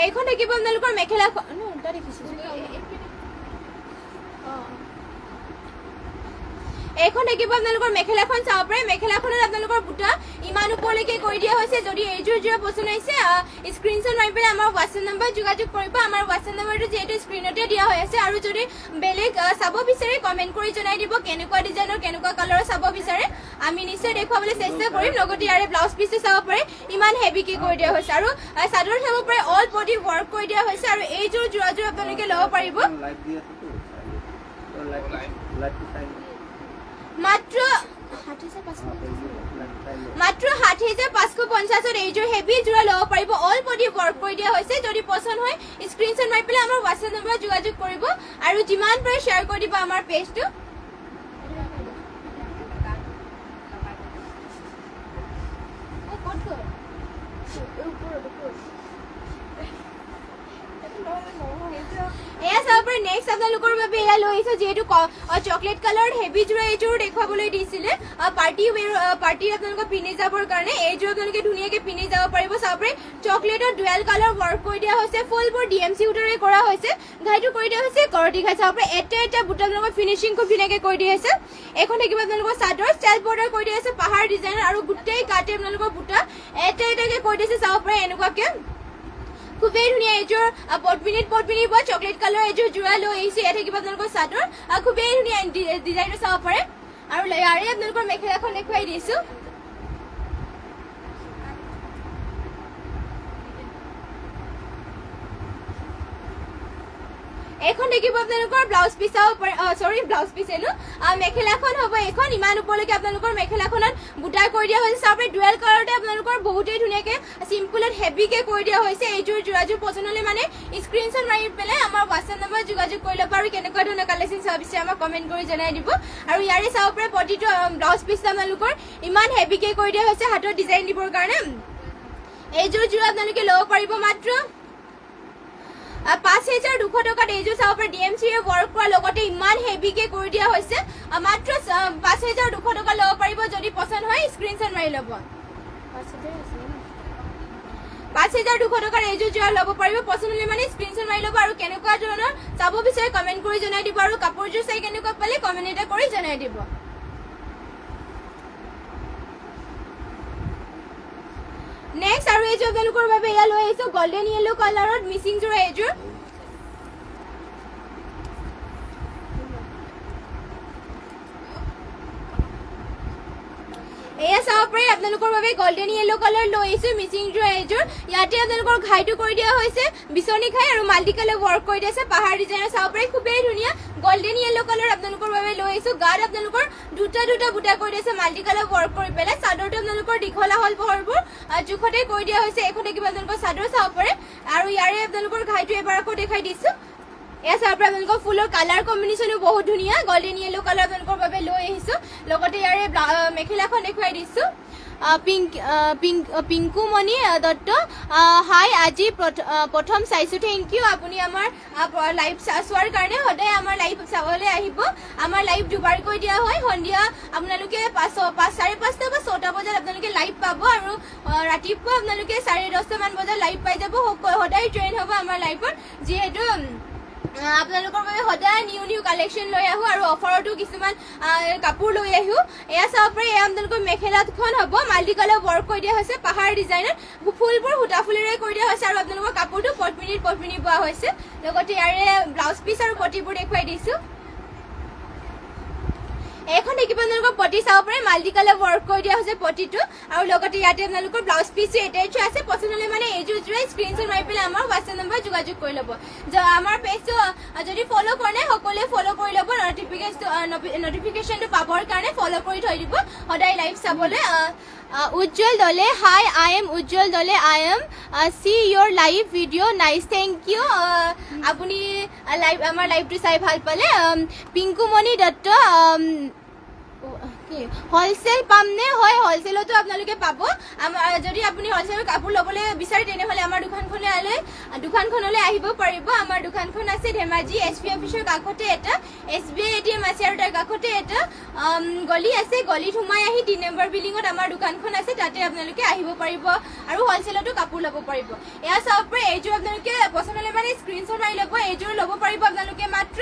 এইখন থাকিব আপোনালোকৰ মেখেলাখন উল্টা দেখিছো এখন থাকিব আপোনালোকৰ মেখেলাখন চাব পাৰে মেখেলাখনত আপোনালোকৰ বুটা ইমান ওপৰলৈকে কৰি দিয়া হৈছে যদি এইযোৰ জোৰা পছন্দ হৈছে স্ক্ৰীনশ্বট মাৰি পেলাই আমাৰ হোৱাটছএপ নম্বৰ যোগাযোগ কৰিব আমাৰ হোৱাটছএপ নম্বৰটো যিহেতু স্ক্ৰীনতে দিয়া হৈ আছে আৰু যদি বেলেগ চাব বিচাৰে কমেণ্ট কৰি জনাই দিব কেনেকুৱা ডিজাইনৰ কেনেকুৱা কালাৰৰ চাব বিচাৰে আমি নিশ্চয় দেখুৱাবলৈ চেষ্টা কৰিম লগতে ইয়াৰে ব্লাউজ পিচটো চাব পাৰে ইমান হেভিকে কৰি দিয়া হৈছে আৰু চাদৰ চাব পাৰে অল বডি ৱৰ্ক কৰি দিয়া হৈছে আৰু এইযোৰ জোৰাযোৰ আপোনালোকে ল'ব পাৰিব মাত্ৰ ৭৫৫০ত এইযোৰ হেভি জোৰা ল'ব পাৰিব অল বডি ৱৰ্ক কৰি দিয়া হৈছে যদি পছন্দ হয় স্ক্ৰীনশ্বট মাৰি পেলাই আমাৰ হোৱাটছএপ নম্বৰত যোগাযোগ কৰিব আৰু যিমান পাৰে শ্বেয়াৰ কৰি দিব আমাৰ পেজটো এয়া চাব পাৰে নেক্সট আপোনালোকৰ বাবে এয়া লৈ আহিছো যিহেতু চকলেট কালাৰ হেভি জোৰা এইযোৰ দেখুৱাবলৈ দিছিলে পাৰ্টি আপোনালোকক পিন্ধি যাবৰ কাৰণে এইযোৰ আপোনালোকে ধুনীয়াকে পিন্ধি যাব পাৰিব চাব পাৰে চকলেটৰ ডুৱেল কালাৰ ৱৰ্ক কৰি দিয়া হৈছে ফুলবোৰ DMC উটাৰে কৰা হৈছে ঘাইটো কৰি দিয়া হৈছে কৰটি ঘাই চাব পাৰে এটা বুটা আপোনালোকৰ ফিনিচিং খুব ধুনীয়াকে কৰি দিয়া হৈছে এখন থাকিব আপোনালোকৰ চাদৰ ষ্টাইল বৰ্ডাৰ কৰি দিয়া হৈছে পাহাৰ ডিজাইন আৰু গোটেই গাতে আপোনালোকৰ বুটা এটাকে কৰি দিছে চাব পাৰে এনেকুৱাকে খুবেই ধুনীয়া এইযোৰ পদ্মিনী বা চকলেট কালাৰ এইযোৰ জোৰা লৈ আহিছে এয়া থাকিব আপোনালোকৰ চাদৰ খুবেই ধুনীয়া ডিজাইনটো চাব পাৰে আৰু ইয়াৰে আপোনালোকৰ মেখেলাখন দেখুৱাই দিছো এখন দেখিব আপোনালোকৰ ব্লাউজ পিচ ব্লাউজ পিচ এলো মেখেলাখন হ'ব এখন ইমান ওপৰলৈকে আপোনালোকৰ মেখেলাখনত বুটা কৰি দিয়া হৈছে চাব পাৰে ডুৱেল কালাৰতে আপোনালোকৰ বহুতেই ধুনীয়াকে চিম্পলত হেভিকে কৰি দিয়া হৈছে এইযোৰ জোৰাযোৰ পছন্দ হ'লে মানে স্ক্ৰীনশ্বট মাৰি পেলাই আমাৰ হোৱাটছএপ নম্বৰত যোগাযোগ কৰি ল'ব আৰু কেনেকুৱা ধৰণৰ কালেকশ্যন চাব বিচাৰে আমাক কমেণ্ট কৰি জনাই দিব আৰু ইয়াৰে চাব পাৰে প্ৰতিটো ব্লাউজ পিচ আপোনালোকৰ ইমান হেভিকে কৰি দিয়া হৈছে হাতৰ ডিজাইন দিবৰ কাৰণে এইযোৰ জোৰা আপোনালোকে ল'ব পাৰিব মাত্ৰ 5200 টকাত এইযোৰ চাব পাৰে DMC ৰে ৱৰ্ক কৰা লগতে ইমান হেভিকে কৰি দিয়া হৈছে মাত্ৰ 5200 টকা ল'ব পাৰিব যদি পছন্দ হয় স্ক্ৰিনশ্বট মাৰি ল'ব 5200 টকাৰ এইযোৰ যোৰা ল'ব পাৰিব পছন্দ হ'লে মানে স্ক্ৰিনশ্বট মাৰি ল'ব আৰু কেনেকুৱা ধৰণৰ চাব বিচাৰে কমেন্ট কৰি জনাই দিব আৰু কাপোৰযোৰ চাই কেনেকুৱা পালে কমেন্ট এটা কৰি জনাই দিব নেক্সট আৰু এইযোৰ আপোনালোকৰ বাবে এয়া লৈ আহিছো গোল্ডেন ইয়েলো কালাৰত মিচিং যোৰা এইযোৰ এয়া চাব পাৰি আপোনালোকৰ বাবে গোল্ডেন ইয়েলো কালাৰ লৈ আহিছো মিচিং যোৰা এইযোৰ ইয়াতে আপোনালোকৰ ঘাইটো কৰি দিয়া হৈছে বিচনী ঘাই আৰু মাল্টি কালাৰ ৱৰ্ক কৰি দিয়া আছে পাহাৰ ডিজাইনৰ চাব পাৰি খুবেই ধুনীয়া গোল্ডেন ইয়েলো কালাৰ আপোনালোকৰ বাবে লৈ আহিছো গাত আপোনালোকৰ দুটা বুটা কৰি দিছে মাল্টি কালাৰ ৱৰ্ক কৰি পেলাই চাদৰটো আপোনালোকৰ দীঘলা হল বহৰবোৰ জোখতে কৰি দিয়া হৈছে এখন কিবা আপোনালোকৰ চাদৰ চাব পাৰে আৰু ইয়াৰে আপোনালোকৰ ঘাইটো এবাৰ আকৌ দেখাই দিছো এয়া চাব পাৰে আপোনালোকৰ ফুলৰ কালাৰ কম্বিনেশ্যনো বহুত ধুনীয়া গোল্ডেন ইয়েলো কালাৰ আপোনালোকৰ বাবে লৈ আহিছো লগতে ইয়াৰে মেখেলাখন দেখুৱাই দিছো পিংকুমণি দত্ত হাই আজি প্ৰথম চাইছো থেংক ইউ আপুনি আমাৰ লাইভ চোৱাৰ কাৰণে সদায় আমাৰ লাইভ চাবলৈ আহিব আমাৰ লাইভ দুবাৰকৈ দিয়া হয় সন্ধিয়া আপোনালোকে 5:30 বা 6টা বজাত আপোনালোকে লাইভ পাব আৰু ৰাতিপুৱা আপোনালোকে 10:30 মান বজাত লাইভ পাই যাব সদায় জয়েন হ'ব আমাৰ লাইভত যিহেতু আপোনালোকৰ বাবে সদায় নিউ কালেকশ্যন লৈ আহো আৰু অফাৰতো কিছুমান কাপোৰ লৈ আহো এয়া চাব পাৰি এয়া আপোনালোকৰ মেখেলাখন হ'ব মাল্টি কালাৰ ৱৰ্ক কৰি দিয়া হৈছে পাহাৰ ডিজাইনত ফুলবোৰ সূতা ফুলেৰে কৰি দিয়া হৈছে আৰু আপোনালোকৰ কাপোৰটো পদ্মিনী বোৱা হৈছে লগতে ইয়াৰে ব্লাউজ পিচ আৰু পটিবোৰ দেখুৱাই দিছো এখন দেখিব আপোনালোকৰ পটি চাব পাৰে মাল্টি কালাৰ ৱৰ্ক কৰি দিয়া হৈছে পটিটো আৰু লগতে ইয়াতে আপোনালোকৰ ব্লাউজ পিচটো এটাইছো আছে পছন্দ হ'লে মানে এইযোৰ যোৰাই স্ক্ৰিনশ্বট মাৰি পেলাই আমাৰ হোৱাটছএপ নম্বৰ যোগাযোগ কৰি ল'ব আমাৰ পেজটো যদি ফ'ল' কৰে নাই সকলোৱে ফ'ল' কৰি ল'ব নটিফিকেশ্যনটো পাবৰ কাৰণে ফ'ল' কৰি থৈ দিব সদায় লাইভ চাবলৈ উজ্জ্বল দলে হাই আই এম উজ্জ্বল দলে I am see your live video' nice thank you আপুনি আমাৰ লাইভটো চাই ভাল পালে পিংকুমণি দত্ত হলচেল পাম নে হয় হলচেলতো আপোনালোকে পাব যদি আপুনি হলচেলৰ কাপোৰ ল'বলৈ বিচাৰে তেনেহ'লে আমাৰ দোকানখনলৈ আহিব পাৰিব আমাৰ দোকানখন আছে ধেমাজি SB অফিচৰ কাষতে এটা SBI ATM আছে আৰু তাৰ কাষতে এটা গলি আছে গলিত সোমাই আহি 3 নম্বৰ বিল্ডিঙত আমাৰ দোকানখন আছে তাতে আপোনালোকে আহিব পাৰিব আৰু হলচেলতো কাপোৰ ল'ব পাৰিব এয়া চাব পাৰে এইযোৰ আপোনালোকে পছন্দ হ'লে মানে স্ক্ৰিনশ্বট মাৰি ল'ব এইযোৰ ল'ব পাৰিব আপোনালোকে মাত্ৰ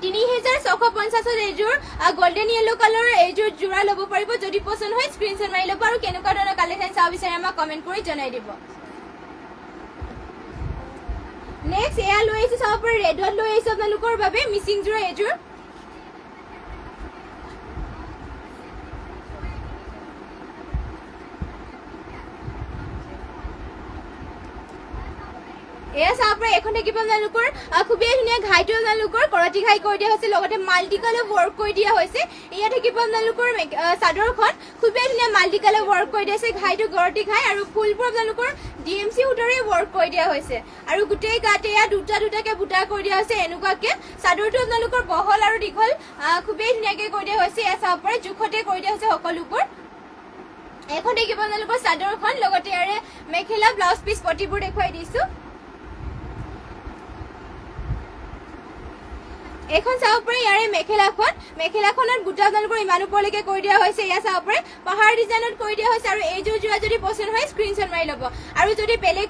3650 এইযোৰ গোল্ডেন ইয়েলো কালাৰৰ এইযোৰ যোৰা ল'ব পাৰিব যদি পছন্দ হয় স্ক্ৰিনশ্বট মাৰি ল'ব আৰু কেনেকুৱা ধৰণৰ কালেকশ্যন চাব বিচাৰে আমাক কমেন্ট কৰি জনাই দিব নেক্সট এয়া লৈ আহিছো চাব পাৰে ৰেডত লৈ আহিছো আপোনালোকৰ বাবে মিচিং যোৰা এইযোৰ এয়া চাব পাৰে এখন থাকিব আপোনালোকৰ খুবেই ধুনীয়া ঘাইটো আপোনালোকৰ কৰতি ঘাই কৰি দিয়া হৈছে লগতে মাল্টি কালাৰ ৱৰ্ক কৰি দিয়া হৈছে এয়া থাকিব আপোনালোকৰ চাদৰখন খুবেই ধুনীয়া মাল্টি কালাৰ ৱৰ্ক কৰি দিয়া হৈছে ঘাইটো কৰতি ঘাই আৰু ফুলবোৰ আপোনালোকৰ DMC সূতাৰে ৱৰ্ক কৰি দিয়া হৈছে আৰু গোটেই গাতে এয়া দুটাকে বুটা কৰি দিয়া হৈছে এনেকুৱাকে চাদৰটো আপোনালোকৰ বহল আৰু দীঘল খুবেই ধুনীয়াকে কৰি দিয়া হৈছে এয়া চাব পাৰে জোখতে কৰি দিয়া হৈছে সকলোবোৰ এখন থাকিব আপোনালোকৰ চাদৰখন লগতে ইয়াৰে মেখেলা ব্লাউজ পিচ পটিবোৰ দেখুৱাই দিছো এখন চাব পাৰে ইয়াৰে মেখেলাখনত বুটা আপোনালোকৰ ইমান ওপৰলৈকে কৰি দিয়া হৈছে এয়া চাব পাৰে পাহাৰ ডিজাইনত কৰি দিয়া হৈছে আৰু এইযোৰ যোৰা যদি পছন্দ হয় স্ক্ৰিনশ্বট মাৰি ল'ব আৰু যদি বেলেগ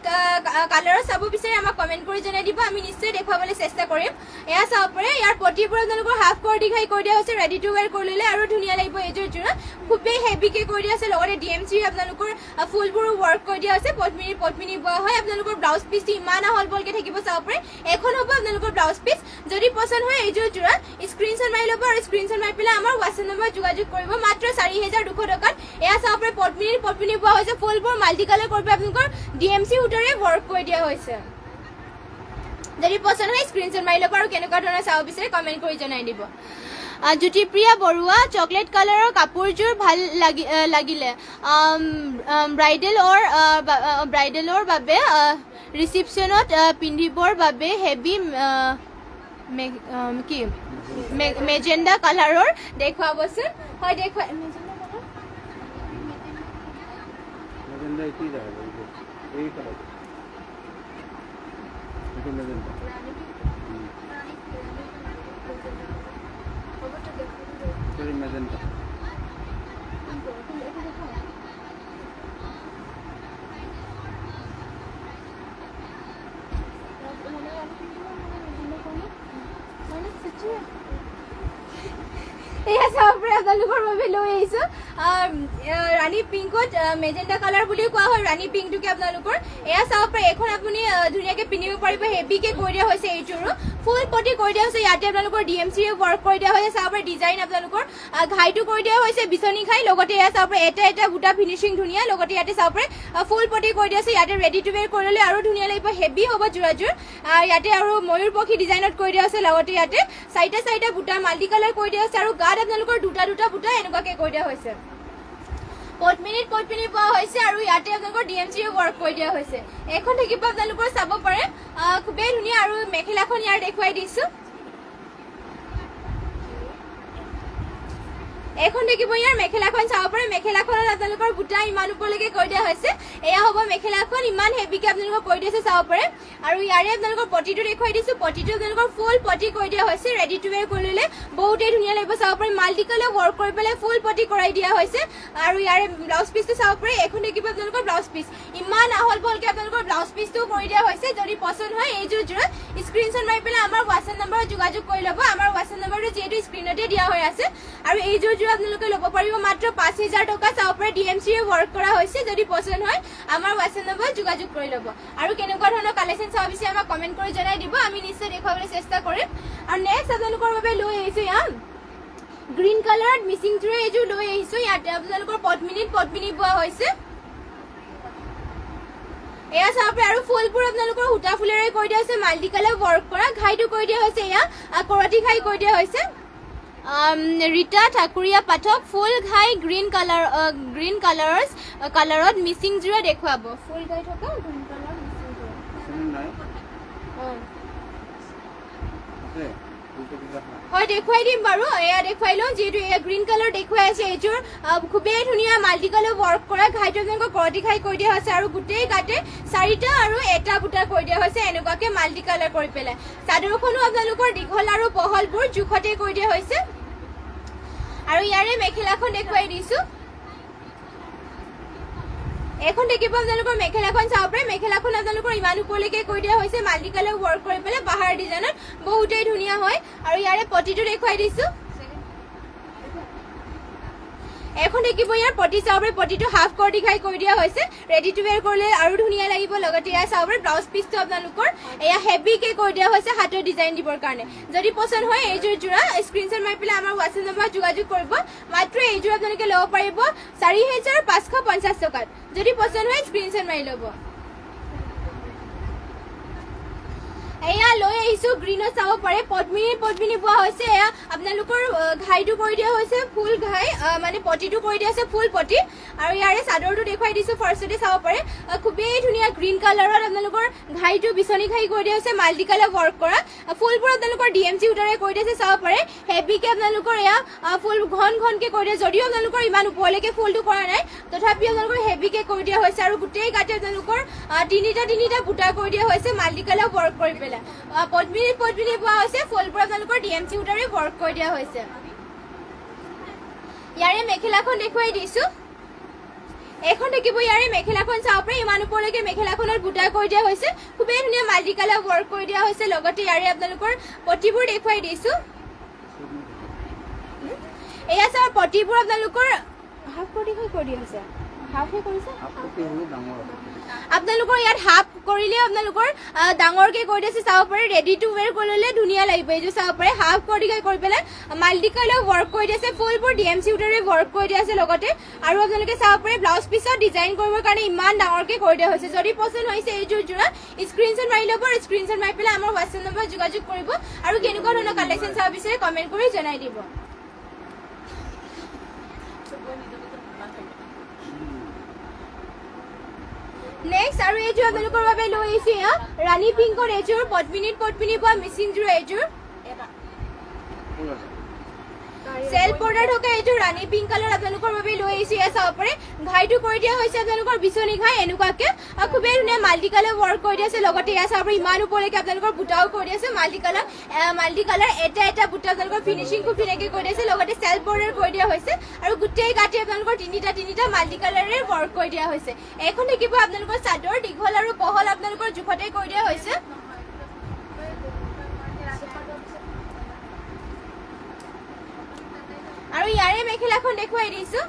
কালাৰৰ চাব বিচাৰে আমাক কমেন্ট কৰি জনাই দিব আমি নিশ্চয় দেখুৱাবলৈ চেষ্টা কৰিম এয়া চাব পাৰে ইয়াৰ পটিবোৰ আপোনালোকৰ হাফ কৰ দীঘাই কৰি দিয়া হৈছে ৰেডি টু ৱেৰ কৰি ল'লে আৰু ধুনীয়া লাগিব এইযোৰ যোৰা খুবেই হেভিকে কৰি দিয়া আছে লগতে DMC আপোনালোকৰ ফুলবোৰো ৱৰ্ক কৰি দিয়া হৈছে পদ্মিনী বোৱা হয় আপোনালোকৰ ব্লাউজ পিচটো ইমান আহল বলকে থাকিব চাব পাৰে এখন হ'ব আপোনালোকৰ ব্লাউজ পিচ যদি পছন্দ হয় এইযোৰ যোৰা স্ক্ৰিনশ্বট মাৰি ল'ব আৰু স্ক্ৰিনশ্বট মাৰি পেলাই আমাৰ হোৱাটছএপ নম্বৰ যোগাযোগ কৰিব মাত্ৰ 4200 টকাত এয়া চাব পাৰে পদ্মিনী বোৱা হৈছে ফুলবোৰ মাল্টি কালাৰ কৰি আপোনালোকৰ DMC সূতাৰে ৱৰ্ক কৰি দিয়া হৈছে যদি পছন্দ হয় স্ক্ৰিনশ্বট মাৰি ল'ব আৰু কেনেকুৱা ধৰণৰ চাব বিচাৰে কমেন্ট কৰি জনাই দিব জ্যোতিপ্ৰিয়া বৰুৱা চকলেট কালাৰৰ কাপোৰযোৰ ভাল লাগিলে ব্ৰাইডেলৰ বাবে ৰিচিপশ্যনত পিন্ধিবৰ বাবে হেভি কি মেজেণ্ডা কালাৰৰ দেখুৱাবচোন হয় দেখুৱাই এইটো মেজেণ্টা এইটো মেজেণ্টা এয়া চাব পাৰে আপোনালোকৰ বাবে লৈ আহিছো ৰাণী পিংকত মেজেণ্টা কালাৰ বুলিও কোৱা হয় ৰাণী পিংকটোকে আপোনালোকৰ এয়া চাব পাৰে এখন আপুনি ধুনীয়াকৈ পিন্ধিব পাৰিব হেভিকে কৰি দিয়া হৈছে এইযোৰো ফুল পটি কৰি দিয়া হৈছে ইয়াতে আপোনালোকৰ ডিএমচিৰে ৱৰ্ক কৰি দিয়া হৈছে চাব পাৰে ডিজাইন আপোনালোকৰ ঘাইটো কৰি দিয়া হৈছে বিচনী ঘাই লগতে এয়া চাব পাৰে এটা এটা বুটা ফিনিচিং ধুনীয়া লগতে ইয়াতে চাব পাৰে ফুল পটি কৰি দিয়া আছে ইয়াতে ৰেডি টু ৱেৰ কৰি ল'লে আৰু ধুনীয়া লাগিব হেভি হ'ব যোৰাযোৰ ইয়াতে আৰু ময়ূৰ পক্ষী ডিজাইনত কৰি দিয়া আছে লগতে ইয়াতে চাৰিটা বুটা মাল্টি কালাৰ কৰি দিয়া আছে আৰু গাত আপোনালোকৰ দুটা বুটা এনেকুৱাকে কৰি দিয়া হৈছে পদ্মিনী পোৱা হৈছে আৰু ইয়াতে আপোনালোকৰ ডিএমচিৰে ৱৰ্ক কৰি দিয়া হৈছে এখন থাকিব আপোনালোকৰ চাব পাৰে খুবেই ধুনীয়া আৰু মেখেলাখন ইয়াৰ দেখুৱাই দিছো এখন দেখিব ইয়াৰ মেখেলাখন চাব পাৰে মেখেলাখনত আপোনালোকৰ বুটা ইমান ওপৰলৈকে কৰি দিয়া হৈছে এয়া হ'ব মেখেলাখন ইমান হেভিকে আপোনালোকক কৰি দিছে চাব পাৰে আৰু ইয়াৰে আপোনালোকৰ পটিটো দেখুৱাই দিছো পটিটো আপোনালোকৰ ফুল পটি কৰি দিয়া হৈছে ৰেডি টু ৱেৰ কৰি ল'লে বহুতেই ধুনীয়া লাগিব চাব পাৰে মাল্টি কালাৰ ৱৰ্ক কৰি পেলাই ফুল পটি কৰাই দিয়া হৈছে আৰু ইয়াৰে ব্লাউজ পিচটো চাব পাৰে এখন দেখিব আপোনালোকৰ ব্লাউজ পিচ ইমান আহল বহলকে আপোনালোকৰ ব্লাউজ পিচটো কৰি দিয়া হৈছে যদি পচন্দ হয় এইযোৰ যোৰত স্ক্ৰীনশ্বট মাৰি পেলাই আমাৰ হোৱাটছএপ নম্বৰত যোগাযোগ কৰি ল'ব আমাৰ হোৱাটছএপ নম্বৰটো যিহেতু স্ক্ৰীনতে দিয়া হৈ আছে আৰু এইযোৰ আপোনালোকে ল'ব পাৰিব মাত্ৰ 5000 টকা চাব পাৰে ডিএমচিৰে ৱৰ্ক কৰা হৈছে যদি পছন্দ হয় আমাৰ হোৱাটছএপ নম্বৰত যোগাযোগ কৰি ল'ব আৰু কেনেকুৱা ধৰণৰ কালেকশ্যন চাব বিচাৰে আমাক কমেণ্ট কৰি জনাই দিব আমি নিশ্চয় দেখুৱাবলৈ চেষ্টা কৰিম আৰু নেক্সট আপোনালোকৰ বাবে লৈ আহিছো ইয়াত গ্ৰীণ কালাৰত মিচিং থ্ৰু এইযোৰ লৈ আহিছো ইয়াতে আপোনালোকৰ পদ্মিনী পোৱা হৈছে এয়া চাব পাৰে আৰু ফুলবোৰ আপোনালোকৰ সূতা ফুলেৰে কৰি দিয়া হৈছে মাল্টি কালাৰ ৱৰ্ক কৰা ঘাইটো কৰি দিয়া হৈছে এয়া কৰতি ঘাই কৰি দিয়া হৈছে ৰীতা ঠাকুৰীয়া পাঠক ফুল ঘাই গ্ৰীণ কালাৰত মিচিং জোৰা দেখুৱাব ফুল ঘাই থকা গ্ৰীণ কালাৰ মিচিং জোৰা হয় দেখুৱাই দিম বাৰু এয়া দেখুৱাই লওঁ যিহেতু এয়া গ্ৰীণ কালাৰ দেখুৱাই আছে এইযোৰ খুবেই ধুনীয়া মাল্টি কালাৰ ৱৰ্ক কৰা ঘাইটো আপোনালোকৰ কৰতি ঘাই কৰি দিয়া হৈছে আৰু গোটেই গাতে 4টা আৰু এটা বুটা কৰি দিয়া হৈছে এনেকুৱাকে মাল্টি কালাৰ কৰি পেলাই চাদৰখনো আপোনালোকৰ দীঘল আৰু বহলবোৰ জোখতে কৰি দিয়া হৈছে আৰু ইয়াৰে মেখেলাখন দেখুৱাই দিছো এখন দেখিব আপোনালোকৰ মেখেলাখন চাব পাৰে মেখেলাখন আপোনালোকৰ ইমান ওপৰলৈকে কৰি দিয়া হৈছে মাল্টি কালাৰ ৱৰ্ক কৰি পেলাই বাহাৰ ডিজাইনত বহুতেই ধুনীয়া হয় আৰু ইয়াৰে পটিটো দেখুৱাই দিছো এখন দেখিব ইয়াৰ পটি চাব পাৰে পটিটো হাফ কৰতি ঘাই কৰি দিয়া হৈছে ৰেডি টু ৱেৰ কৰিলে আৰু ধুনীয়া লাগিব লগতে ইয়াৰ চাব পাৰে ব্লাউজ পিচটো আপোনালোকৰ এয়া হেভিকে কৰি দিয়া হৈছে হাতৰ ডিজাইন দিবৰ কাৰণে যদি পছন্দ হয় এইযোৰ যোৰা স্ক্ৰীনশ্বট মাৰি পেলাই আমাৰ হোৱাটছএপ নম্বৰত যোগাযোগ কৰিব মাত্ৰ এইযোৰ আপোনালোকে ল'ব পাৰিব 4550 টকাত যদি পছন্দ হয় স্ক্ৰীনশ্বট মাৰি ল'ব এয়া লৈ আহিছো গ্ৰীণত চাব পাৰে পদ্মিনী পোৱা হৈছে এয়া আপোনালোকৰ ঘাইটো কৰি দিয়া হৈছে ফুল ঘাই মানে পটিটো কৰি দিয়া হৈছে ফুল পটি আৰু ইয়াৰে চাদৰটো দেখুৱাই দিছো ফাৰ্ষ্টতে চাব পাৰে খুবেই ধুনীয়া গ্ৰীণ কালাৰত আপোনালোকৰ ঘাইটো বিচনী ঘাই কৰি দিয়া হৈছে মাল্টি কালাৰ ৱৰ্ক কৰা ফুলবোৰ আপোনালোকৰ ডিএমচি উটাৰে কৰি দিছে চাব পাৰে হেভিকে আপোনালোকৰ এয়া ফুল ঘনকে কৰি দিয়ে যদিও আপোনালোকৰ ইমান ওপৰলৈকে ফুলটো কৰা নাই তথাপি আপোনালোকৰ হেভিকে কৰি দিয়া হৈছে আৰু গোটেই গাতে আপোনালোকৰ তিনিটা বুটা কৰি দিয়া হৈছে মাল্টি কালাৰ ৱৰ্ক কৰি পদ্মিনী পোৱা হৈছে ফুলবোৰ আপোনালোকৰ ডিএমচি উটাৰে ৱৰ্ক কৰি দিয়া হৈছে ইয়াৰে মেখেলাখন দেখুৱাই দিছো এখন দেখিব ইয়াৰে মেখেলাখন চাব পাৰে ইমান ওপৰলৈকে মেখেলাখনত বুটা কৰি দিয়া হৈছে খুবেই ধুনীয়া মাল্টি কালাৰ ৱৰ্ক কৰি দিয়া হৈছে লগতে ইয়াৰে আপোনালোকৰ পটিবোৰ দেখুৱাই দিছো এয়া চাব পটিবোৰ আপোনালোকৰ হাফ কৰতি ঘাই কৰি দিয়া হৈছে হাফে কৰিছে আপোনালোকৰ ইয়াত হাফ কৰিলে আপোনালোকৰ ডাঙৰকে কৰি দিছে চাব পাৰে ৰেডি টু ৱেৰ কৰি ল'লে ধুনীয়া লাগিব এইযোৰ চাব পাৰে হাফ কৰতি ঘাই কৰি পেলাই মাল্টি কালাৰ ৱৰ্ক কৰি দিছে ফুলবোৰ ডিএমচি উটাৰে ৱৰ্ক কৰি দিয়া আছে লগতে আৰু আপোনালোকে চাব পাৰে ব্লাউজ পিছত ডিজাইন কৰিবৰ কাৰণে ইমান ডাঙৰকে কৰি দিয়া হৈছে যদি পছন্দ হৈছে এইযোৰ যোৰা স্ক্ৰীনশ্বট মাৰি ল'ব আৰু স্ক্ৰীনশ্বট মাৰি পেলাই আমাৰ হোৱাটছএপ নম্বৰত যোগাযোগ কৰিব আৰু কেনেকুৱা ধৰণৰ কালেকশ্যন চাব বিচাৰে কমেণ্ট কৰি জনাই দিব নেক্সট আৰু এইযোৰ আপোনালোকৰ বাবে লৈ আহিছো এয়া ৰাণী পিংকৰ এইযোৰ পদ্মিনী পোৱা মিচিং জোৰ এইযোৰ সেল বৰ্ডাৰ থকা এইটো ৰাণী পিংক কালাৰ আপোনালোকৰ বাবে লৈ আহিছো এয়া চাব পাৰে ঘাইটো কৰি দিয়া হৈছে আপোনালোকৰ বিচনী ঘাই এনেকুৱাকে খুবেই ধুনীয়া মাল্টি কালাৰ ৱৰ্ক কৰি দিয়া আছে লগতে এয়া চাব পাৰে ইমান ওপৰলৈকে আপোনালোকৰ বুটাও কৰি দিয়া আছে মাল্টি কালাৰ এটা বুটা আপোনালোকৰ ফিনিচিং খুব ধুনীয়াকে কৰি দিয়া আছে লগতে সেল বৰ্ডাৰ কৰি দিয়া হৈছে আৰু গোটেই গাঁঠি আপোনালোকৰ তিনিটা মাল্টি কালাৰে ৱৰ্ক কৰি দিয়া হৈছে এখন দেখিব আপোনালোকৰ চাদৰ দীঘল আৰু বহল আপোনালোকৰ জোখতে কৰি দিয়া হৈছে আৰু ইয়াৰে মেখেলাখন দেখুৱাই দিছো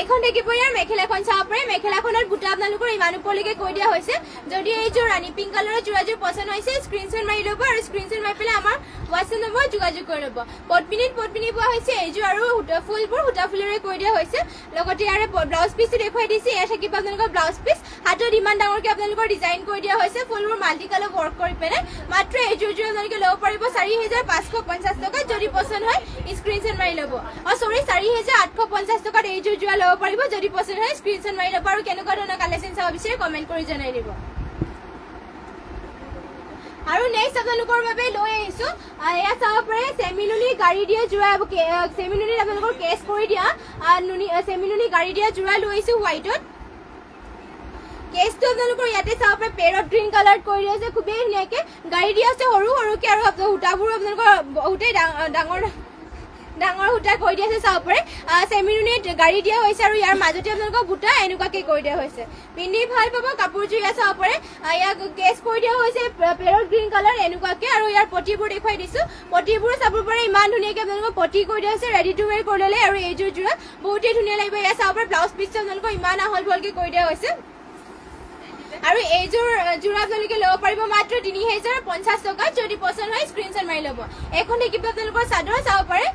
এইখন দেখিব ইয়াৰ মেখেলাখন চাব পাৰে মেখেলাখনৰ বুটা আপোনালোকৰ ইমান ওপৰলৈকে কৈ দিয়া হৈছে যদি এইযোৰ ৰাণী পিংক কালাৰৰ যোৰাযোৰ পছন্দ হৈছে স্ক্ৰীনশ্বট মাৰি ল'ব আৰু স্ক্ৰীনশ্বট মাৰি পেলাই আমাৰ হোৱাটছএপ নম্বৰ যোগাযোগ কৰি ল'ব পদ্মিনী পোৱা হৈছে এইযোৰ আৰু ফুলবোৰ সূতা ফুলেৰে কৈ দিয়া হৈছে লগতে ইয়াৰে ব্লাউজ পিচটো দেখুৱাই দিছে এয়া থাকিব আপোনালোকৰ ব্লাউজ পিচ হাতত ইমান ডাঙৰকৈ আপোনালোকৰ ডিজাইন কৰি দিয়া হৈছে ফুলবোৰ মাল্টি কালাৰ ৱৰ্ক কৰি পেলাই মাত্ৰ এইযোৰ আপোনালোকে ল'ব পাৰিব 4,550 টকা যদি পছন্দ হয় স্ক্ৰীনশ্বট মাৰি ল'ব 4,850 টকাত এইযোৰ যোৰা ল'ব পাৰিব যদি পছন্দ হয় স্ক্ৰীনশ্বট মাৰি ল'ব আৰু কেনেকুৱা ধৰণৰ কালেকশ্যন চাব বিচাৰে কমেণ্ট কৰি জনাই দিব আৰু নেক্সট আপোনালোকৰ বাবে লৈ আহিছো এয়া চাব পাৰে চেমিনুনি গাড়ী দিয়া যোৰা চেমিনুনিত আপোনালোকৰ কেছ কৰি দিয়া চেমিনুনি গাড়ী দিয়া যোৰা লৈ আহিছো হোৱাইটত কেছটো আপোনালোকৰ ইয়াতে চাব পাৰে পেৰট গ্ৰীণ কালাৰ কৰি দিয়া আছে খুবেই ধুনীয়াকে গাড়ী দিয়া আছে সৰুকে আৰু সূতাবোৰ আপোনালোকৰ বহুতেই ডাঙৰ সূতা কৰি দিয়া আছে চাব পাৰে চেমিনুনিত গাড়ী দিয়া হৈছে আৰু ইয়াৰ মাজতে আপোনালোকৰ বুটা এনেকুৱাকে কৰি দিয়া হৈছে পিন্ধি ভাল পাব কাপোৰযোৰ ইয়াত চাব পাৰে ইয়াক কেছ কৰি দিয়া হৈছে পেৰট গ্ৰীণ কালাৰ এনেকুৱাকে আৰু ইয়াৰ পটিবোৰ দেখুৱাই দিছো পটিবোৰ চাব পাৰে ইমান ধুনীয়াকে আপোনালোকৰ পটি কৰি দিয়া হৈছে ৰেডি টু ৱেৰ কৰি ল'লে আৰু এইযোৰ যোৰা বহুতেই ধুনীয়া লাগিব ইয়াত চাব পাৰে ব্লাউজ পিচটো আপোনালোকৰ ইমান আহল বহলকে কৰি দিয়া হৈছে আৰু এইযোৰ যোৰা আপোনালোকে ল'ব পাৰিব মাত্ৰ 3,050 টকা যদি পছন্দ হয় স্ক্ৰীনশ্বট মাৰি ল'ব এখন দেখিব আপোনালোকৰ চাদৰ চাব পাৰে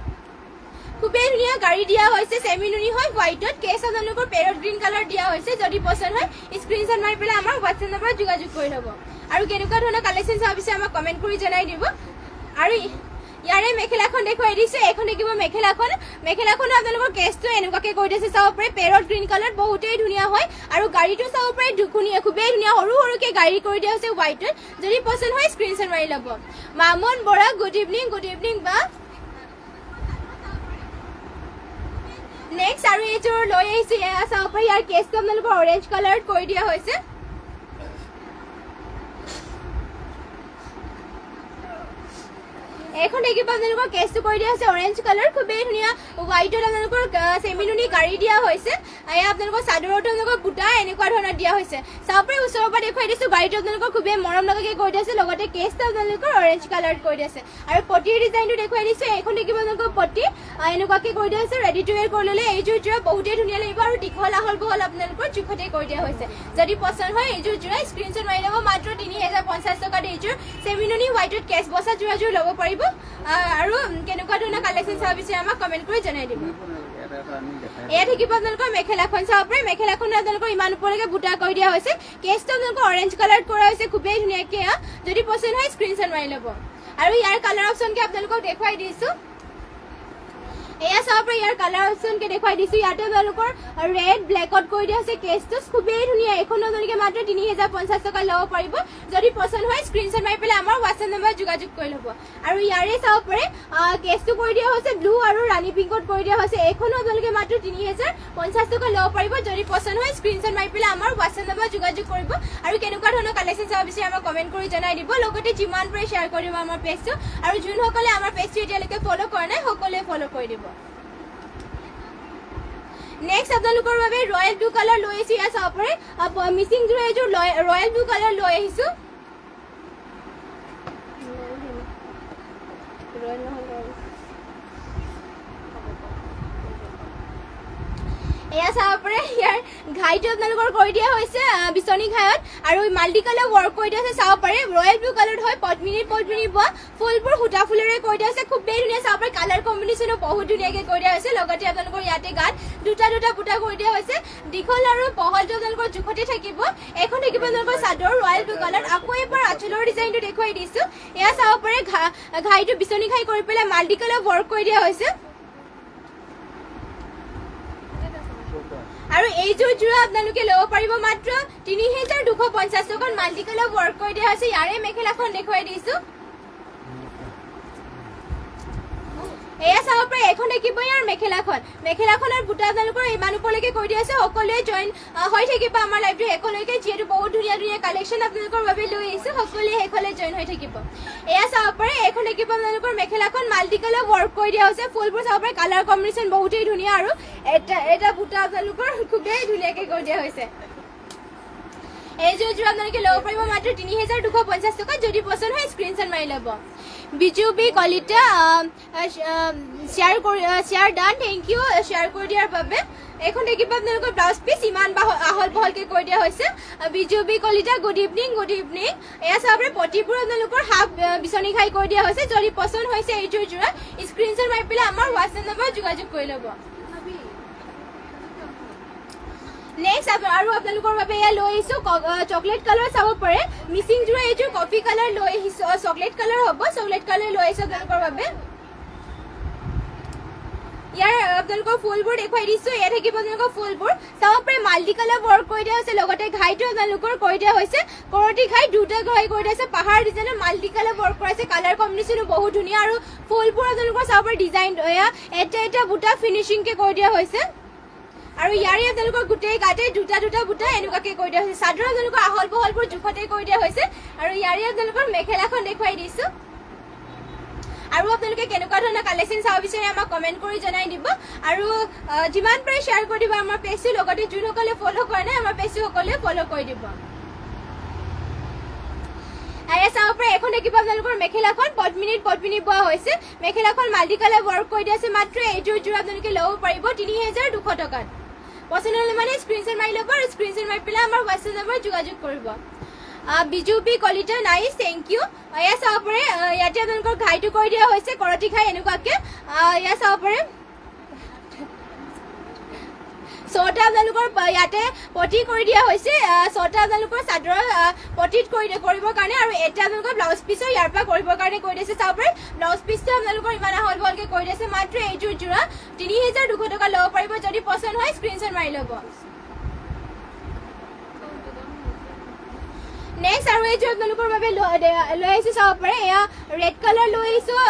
খুবেই ধুনীয়া গাড়ী দিয়া হৈছে চেমিনুনি হয় হোৱাইটত কেছ আপোনালোকৰ পেৰট গ্ৰীণ কালাৰ দিয়া হৈছে যদি পছন্দ হয় স্ক্ৰীনশ্বট মাৰি পেলাই আমাৰ হোৱাটছএপ নম্বৰত যোগাযোগ কৰি ল'ব আৰু কেনেকুৱা ধৰণৰ কালেকশ্যন চাব বিচাৰে আমাক কমেণ্ট কৰি জনাই দিব আৰু ইয়াৰে মেখেলাখন দেখুৱাই দিছে এখন দেখিব মেখেলাখন আপোনালোকৰ কেছটো এনেকুৱাকে কৰি দিছে চাব পাৰে পেৰট গ্ৰীণ কালাৰ বহুতেই ধুনীয়া হয় আৰু গাড়ীটো চাব পাৰে খুবেই ধুনীয়া সৰুকে গাড়ী কৰি দিয়া হৈছে হোৱাইটত যদি পছন্দ হয় স্ক্ৰীনশ্বট মাৰি ল'ব মামন বৰা গুড ইভিনিং বা নেক্সট আৰু এইযোৰ লৈ আহিছো এয়া চাব পাৰে ইয়াৰ কেছটো আপোনালোকৰ অৰেঞ্জ কালাৰত কৰি দিয়া হৈছে এখন দেখিব আপোনালোকৰ কেছটো কৰি দিয়া হৈছে অৰেঞ্জ কালাৰ খুবেই ধুনীয়া হোৱাইটত আপোনালোকৰ চেমিনুনি গাড়ী দিয়া হৈছে এয়া আপোনালোকৰ চাদৰতো আপোনালোকৰ বুটা এনেকুৱা ধৰণৰ দিয়া হৈছে চাব পাৰে ওচৰৰ পৰা দেখুৱাই দিছো গাড়ীটো আপোনালোকৰ খুবেই মৰম লগাকে কৰি দিছে লগতে কেছটো আপোনালোকৰ অৰেঞ্জ কালাৰত কৰি দিছে আৰু পটিৰ ডিজাইনটো দেখুৱাই দিছো এখন দেখিব আপোনালোকৰ পটি এনেকুৱাকে কৰি দিয়া হৈছে ৰেডি টু ৱেৰ কৰি ল'লে এইযোৰ যোৰা বহুতেই ধুনীয়া লাগিব আৰু দীঘল আহল বহল আপোনালোকৰ জোখতে কৰি দিয়া হৈছে যদি পছন্দ হয় এইযোৰ যোৰা স্ক্ৰীনশ্বট মাৰি ল'ব মাত্ৰ 3,050 টকাত এইযোৰ চেমিনুনি হোৱাইটত কেছ বচা যোৰাযোৰ ল'ব পাৰিব আৰু কেনেকুৱা ধৰণৰ কালেকশ্যন চাব বিচাৰে আমাক কমেণ্ট কৰি জনাই দিব এয়া থাকিব আপোনালোকৰ মেখেলাখন চাব পাৰে মেখেলাখন আপোনালোকৰ ইমান ওপৰলৈকে বুটা কৰি দিয়া হৈছে কেছটো আপোনালোকৰ অৰেঞ্জ কালাৰ কৰা হৈছে খুবেই ধুনীয়াকে যদি পছন্দ হয় স্ক্ৰীনশ্বট মাৰি ল'ব আৰু ইয়াৰ কালাৰ অপশ্যনকে আপোনালোকক দেখুৱাই দিছো এয়া চাব পাৰে ইয়াৰ কালাৰ অপশ্যনকে দেখুৱাই দিছো ইয়াতে আপোনালোকৰ ৰেড ব্লেকত কৰি দিয়া হৈছে কেছটো খুবেই ধুনীয়া এখন আপোনালোকে মাত্ৰ 3,050 টকা ল'ব পাৰিব যদি পছন্দ হয় স্ক্ৰীনশ্বট মাৰি পেলাই আমাৰ হোৱাটছএপ নম্বৰত যোগাযোগ কৰি ল'ব আৰু ইয়াৰে চাব পাৰে কেছটো কৰি দিয়া হৈছে ব্লু আৰু ৰাণী পিংকত কৰি দিয়া হৈছে এইখনো আপোনালোকে মাত্ৰ 3,050 টকা ল'ব পাৰিব যদি পছন্দ হয় স্ক্ৰীনশ্বট মাৰি পেলাই আমাৰ হোৱাটছএপ নম্বৰত যোগাযোগ কৰিব আৰু কেনেকুৱা ধৰণৰ কালেকশ্যন চাব বিচাৰে আমাক কমেণ্ট কৰি জনাই দিব লগতে যিমান পাৰে শ্বেয়াৰ কৰি দিব আমাৰ পেজটো আৰু যোনসকলে আমাৰ পেজটো এতিয়ালৈকে ফ'ল' কৰা নাই সকলোৱে ফ'ল' কৰি দিব নেক্সট আপোনালোকৰ বাবে ৰয়েল ব্লু কালাৰ লৈ আহিছো ইয়াত চাব পাৰে মিচিং যোৰা এইযোৰ ৰয়েল ব্লু কালাৰ লৈ আহিছো এয়া চাব পাৰে ইয়াৰ ঘাইটো আপোনালোকৰ কৰি দিয়া হৈছে বিচনী ঘাইত আৰু মাল্টি কালাৰ ৱৰ্ক কৰি দিয়া হৈছে চাব পাৰে ৰয়েল ব্লু কালাৰ হয় পদ্মিনী বোৱা ফুলবোৰ সূতা ফুলেৰে কৰি দিয়া হৈছে খুবেই ধুনীয়া চাব পাৰে কালাৰ কম্বিনেশ্যনো বহুত ধুনীয়াকৈ কৰি দিয়া হৈছে লগতে আপোনালোকৰ ইয়াতে গাত দুটা বুটা কৰি দিয়া হৈছে দীঘল আৰু বহলটো আপোনালোকৰ জোখতে থাকিব এখন থাকিব আপোনালোকৰ চাদৰ ৰয়েল ব্লু কালাৰ আকৌ এবাৰ আঁচলৰ ডিজাইনটো দেখুৱাই দিছো এয়া চাব পাৰে ঘাইটো বিচনী ঘাই কৰি পেলাই মাল্টি কালাৰ ৱৰ্ক কৰি দিয়া হৈছে আৰু এইযোৰ যোৰা আপোনালোকে ল'ব পাৰিব মাত্ৰ 3,250 টকাত মাল্টি কালাৰ ৱৰ্ক কৰি দিয়া হৈছে ইয়াৰে মেখেলাখন দেখুৱাই দিছো এয়া চাব পাৰে এখন দেখিব ইয়াৰ মেখেলাখনৰ বুটা আপোনালোকৰ ইমান ওপৰলৈকে কৈ দিয়া আছে সকলোৱে জইন হৈ থাকিব আমাৰ লাইভটো শেষলৈকে যিহেতু বহুত ধুনীয়া ধুনীয়া কালেকশ্যন আপোনালোকৰ বাবে লৈ আহিছোঁ সকলোৱে শেষলৈ জইন হৈ থাকিব এয়া চাব পাৰে এখন দেখিব আপোনালোকৰ মেখেলাখন মাল্টি কালাৰ ৱৰ্ক কৰি দিয়া হৈছে ফুলবোৰ চাব পাৰে কালাৰ কম্বিনেশ্যন বহুতেই ধুনীয়া আৰু এটা বুটা আপোনালোকৰ খুবেই ধুনীয়াকৈ কৰি দিয়া হৈছে এইযোৰ আপোনালোকে ল'ব পাৰিব মাত্ৰ ৩,২৫০ টকা যদি পচন্দ হয় স্ক্ৰীনশ্বট মাৰি ল'ব বিজু বি কলিতা শ্বেয়াৰ ডান থেংক ইউ শ্বেয়াৰ কৰি দিয়াৰ বাবে এখন দেখিব আপোনালোকৰ ব্লাউজ পিচ ইমান আহল বহলকৈ কৰি দিয়া হৈছে Biju B Kalita good evening এয়া চাব পাৰে পটিবোৰ আপোনালোকৰ হাফ বিচনী খাই কৰি দিয়া হৈছে যদি পচন্দ হৈছে এইযোৰ যোৰা স্ক্ৰীনশ্বট মাৰি পেলাই আমাৰ হোৱাটছএপ নম্বৰত যোগাযোগ কৰি ল'ব নেক্সট আৰু আপোনালোকৰ বাবে এয়া লৈ আহিছোঁ চকলেট কালাৰ চাব পাৰে মিচিং যোৰা এইযোৰ কফি কালাৰ লৈ আহিছোঁ চকলেট কালাৰ হ'ব চকলেট কালাৰ লৈ আহিছোঁ আপোনালোকৰ বাবে ইয়াৰ আপোনালোকৰ ফুলবোৰ দেখুৱাই দিছোঁ এয়া থাকিব আপোনালোকৰ ফুলবোৰ চাব পাৰে মাল্টি কালাৰ ৱৰ্ক কৰি দিয়া হৈছে লগতে ঘাইটো আপোনালোকৰ কৰি দিয়া হৈছে কৰতি ঘাই দুটা ঘাই কৰি দিয়া হৈছে পাহাৰ ডিজাইনৰ মাল্টি কালাৰ ৱৰ্ক কৰাইছে কালাৰ কম্বিনেশ্যনো বহুত ধুনীয়া আৰু ফুলবোৰ আপোনালোকৰ চাব পাৰে ডিজাইন এয়া এটা বুটা ফিনিচিংকৈ কৰি দিয়া হৈছে আৰু ইয়াৰে আপোনালোকৰ গোটেই গাতে দুটা বুটা এনেকুৱাকৈ কৰি দিয়া হৈছে চাদৰ আপোনালোকৰ আহল বহলবোৰ জোখতে কৰি দিয়া হৈছে আৰু ইয়াৰে আপোনালোকৰ মেখেলাখন দেখুৱাই দিছোঁ আৰু আপোনালোকে কেনেকুৱা ধৰণৰ কালেকশ্যন চাব বিচাৰে আমাক কমেণ্ট কৰি জনাই দিব আৰু যিমান পাৰে শ্বেয়াৰ কৰি দিব আমাৰ পেজটো লগতে যোনসকলে ফ'ল' কৰা নাই আমাৰ পেজটো সকলোৱে ফ'ল' কৰি দিব এয়া চাব পাৰে এখন দেখিব আপোনালোকৰ মেখেলাখন পদ্মিনীত বোৱা হৈছে মেখেলাখন মাল্টি কালাৰ ৱৰ্ক কৰি দিয়া আছে মাত্ৰ এইযোৰ যোৰ আপোনালোকে ল'ব পাৰিব ৩,২০০ টকাত পচন্দ হ'লে মানে স্ক্ৰীনশ্বট মাৰি ল'ব আৰু স্ক্ৰীনশ্বট মাৰি পেলাই আমাৰ হোৱাটছএপ নম্বৰত যোগাযোগ কৰিব Biju B Kalita nice thank you এয়া চাব পাৰে ইয়াতে আপোনালোকৰ ঘাইটো কৰি দিয়া হৈছে কৰতি ঘাই এনেকুৱাকৈ এয়া চাব পাৰে ছটা আপোনালোকৰ ইয়াতে পটি কৰি দিয়া হৈছে ছটা আপোনালোকৰ চাদৰৰ পটিত কৰিবৰ কাৰণে আৰু এটা আপোনালোকৰ ব্লাউজ পিচৰ ইয়াৰ পৰা কৰিবৰ কাৰণে কৰি দিছে চাব পাৰে ব্লাউজ পিচটো আপোনালোকৰ ইমান আহল বহলকৈ কৰি দিছে মাত্ৰ এইযোৰ যোৰা ৩,২০০ টকা ল'ব পাৰিব যদি পচন্দ হয় স্ক্ৰীনশ্বট মাৰি ল'ব নেক্সট আৰু এইযোৰ আপোনালোকৰ বাবে লৈ আহিছোঁ চাব পাৰে এয়া ৰেড কালাৰ লৈ আহিছোঁ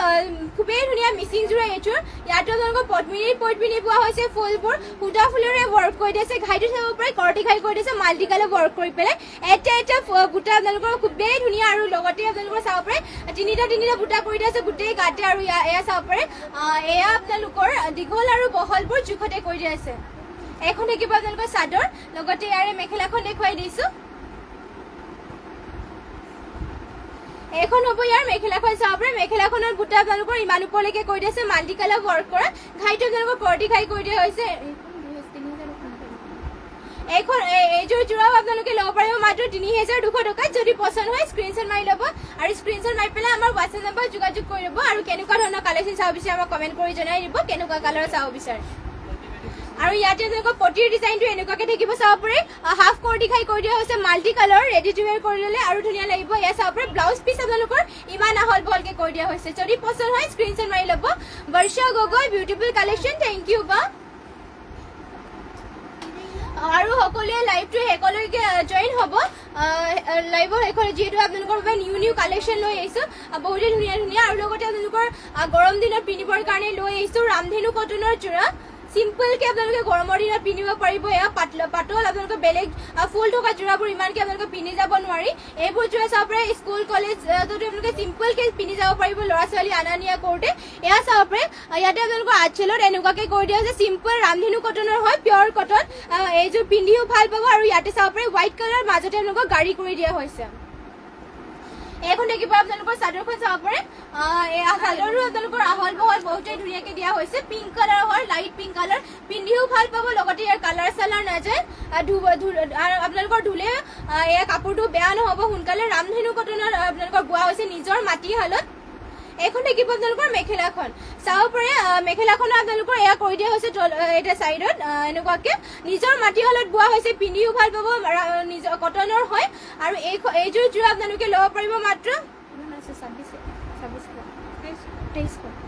খুবেই ধুনীয়া মিচিং যোৰা এইযোৰ ইয়াতো আপোনালোকৰ পদ্মিনীত বোৱা হৈছে ফুলবোৰ সূতা ফুলেৰে ৱৰ্ক কৰি দিছে ঘাইটো চাব পাৰে কৰতি ঘাই কৰি দিছে মাল্টি কালাৰ ৱৰ্ক কৰি পেলাই এটা বুটা আপোনালোকৰ খুবেই ধুনীয়া আৰু লগতে আপোনালোকৰ চাব পাৰে তিনিটা বুটা কৰি দিয়া আছে গোটেই গাতে আৰু এয়া চাব পাৰে এয়া আপোনালোকৰ দীঘল আৰু বহলবোৰ জোখতে কৰি দিয়া আছে এখন থাকিব আপোনালোকৰ চাদৰ লগতে ইয়াৰে মেখেলাখন দেখুৱাই দিছোঁ এখন হ'ব ইয়াৰ মেখেলাখন চাব পাৰে মেখেলাখনৰ বুটা আপোনালোকৰ ইমান ওপৰলৈকে কৰি দিছে মাল্টি কালাৰ ৱৰ্ক কৰা ঘাইটো আপোনালোকৰ কৰতি ঘাই কৰি দিয়া হৈছে এইযোৰ যোৰাও আপোনালোকে ল'ব পাৰিব মাত্ৰ ৩,২০০ টকাত যদি পচন্দ হয় স্ক্ৰীনশ্বট মাৰি ল'ব আৰু স্ক্ৰীনশ্বট মাৰি পেলাই আমাৰ হোৱাটছএপ নম্বৰত যোগাযোগ কৰি ল'ব আৰু কেনেকুৱা ধৰণৰ কালেকশ্যন চাব বিচাৰে আমাক কমেণ্ট কৰি জনাই দিব কেনেকুৱা কালাৰ চাব বিচাৰে আৰু ইয়াতে আপোনালোকৰ পটিৰ ডিজাইনটো এনেকুৱাকৈ থাকিব চাব পাৰে হাফ কৰতি ঘাই কৰি দিয়া হৈছে মাল্টি কালাৰ ৰেডি টু ৱেৰ কৰি ল'লে আৰু ধুনীয়া লাগিব এয়া চাব পাৰে ব্লাউজ পিচ আপোনালোকৰ ইমান আহল বহলকৈ কৰি দিয়া হৈছে যদি পচন্দ হয় স্ক্ৰীনশ্বট মাৰি ল'ব Barsha Gogoi beautiful collection thank you বা আৰু সকলোৱে লাইভটো শেষলৈকে জইন হ'ব লাইভৰ শেষলৈ যিহেতু আপোনালোকৰ বাবে নিউ কালেকশ্যন লৈ আহিছোঁ বহুতেই ধুনীয়া আৰু লগতে আপোনালোকৰ গৰম দিনত পিন্ধিবৰ কাৰণে লৈ আহিছোঁ ৰামধেনু কটনৰ যোৰা চিম্পলকৈ আপোনালোকে গৰমৰ দিনত পিন্ধিব পাৰিব এয়া পাতল আপোনালোকে বেলেগ ফুল থকা যোৰাবোৰ ইমানকৈ আপোনালোকে পিন্ধি যাব নোৱাৰি এইবোৰ যোৰা চাব পাৰে স্কুল কলেজতো আপোনালোকে চিম্পলকৈ পিন্ধি যাব পাৰিব ল'ৰা ছোৱালী অনা নিয়া কৰোঁতে এয়া চাব পাৰে ইয়াতে আপোনালোকৰ আঁচলত এনেকুৱাকৈ কৰি দিয়া হৈছে চিম্পল ৰামধেনু কটনৰ হয় পিয়ৰ কটন এইযোৰ পিন্ধিও ভাল পাব আৰু ইয়াতে চাব পাৰে হোৱাইট কালাৰ মাজতে আপোনালোকক গাড়ী কৰি দিয়া হৈছে এখন দেখিব আপোনালোকৰ চাদৰখন চাব পাৰে চাদৰো আপোনালোকৰ আহল বহল বহুতেই ধুনীয়াকৈ দিয়া হৈছে পিংক কালাৰ হয় লাইট পিংক কালাৰ পিন্ধিও ভাল পাব লগতে ইয়াৰ কালাৰ চালাৰ নাযায় আপোনালোকৰ ধুলে এয়া কাপোৰটো বেয়া নহ'ব সোনকালে ৰামধেনু কটনৰ আপোনালোকৰ বোৱা হৈছে নিজৰ মাটিশালত এখন দেখিব আপোনালোকৰ মেখেলাখন চাব পাৰে মেখেলাখনো আপোনালোকৰ এয়া কৰি দিয়া হৈছে এটা চাইডত এনেকুৱাকৈ নিজৰ মাটিশালত বোৱা হৈছে পিন্ধিও ভাল পাব নিজৰ কটনৰ হয় আৰু এইযোৰ যোৰা আপোনালোকে ল'ব পাৰিব মাত্ৰ 23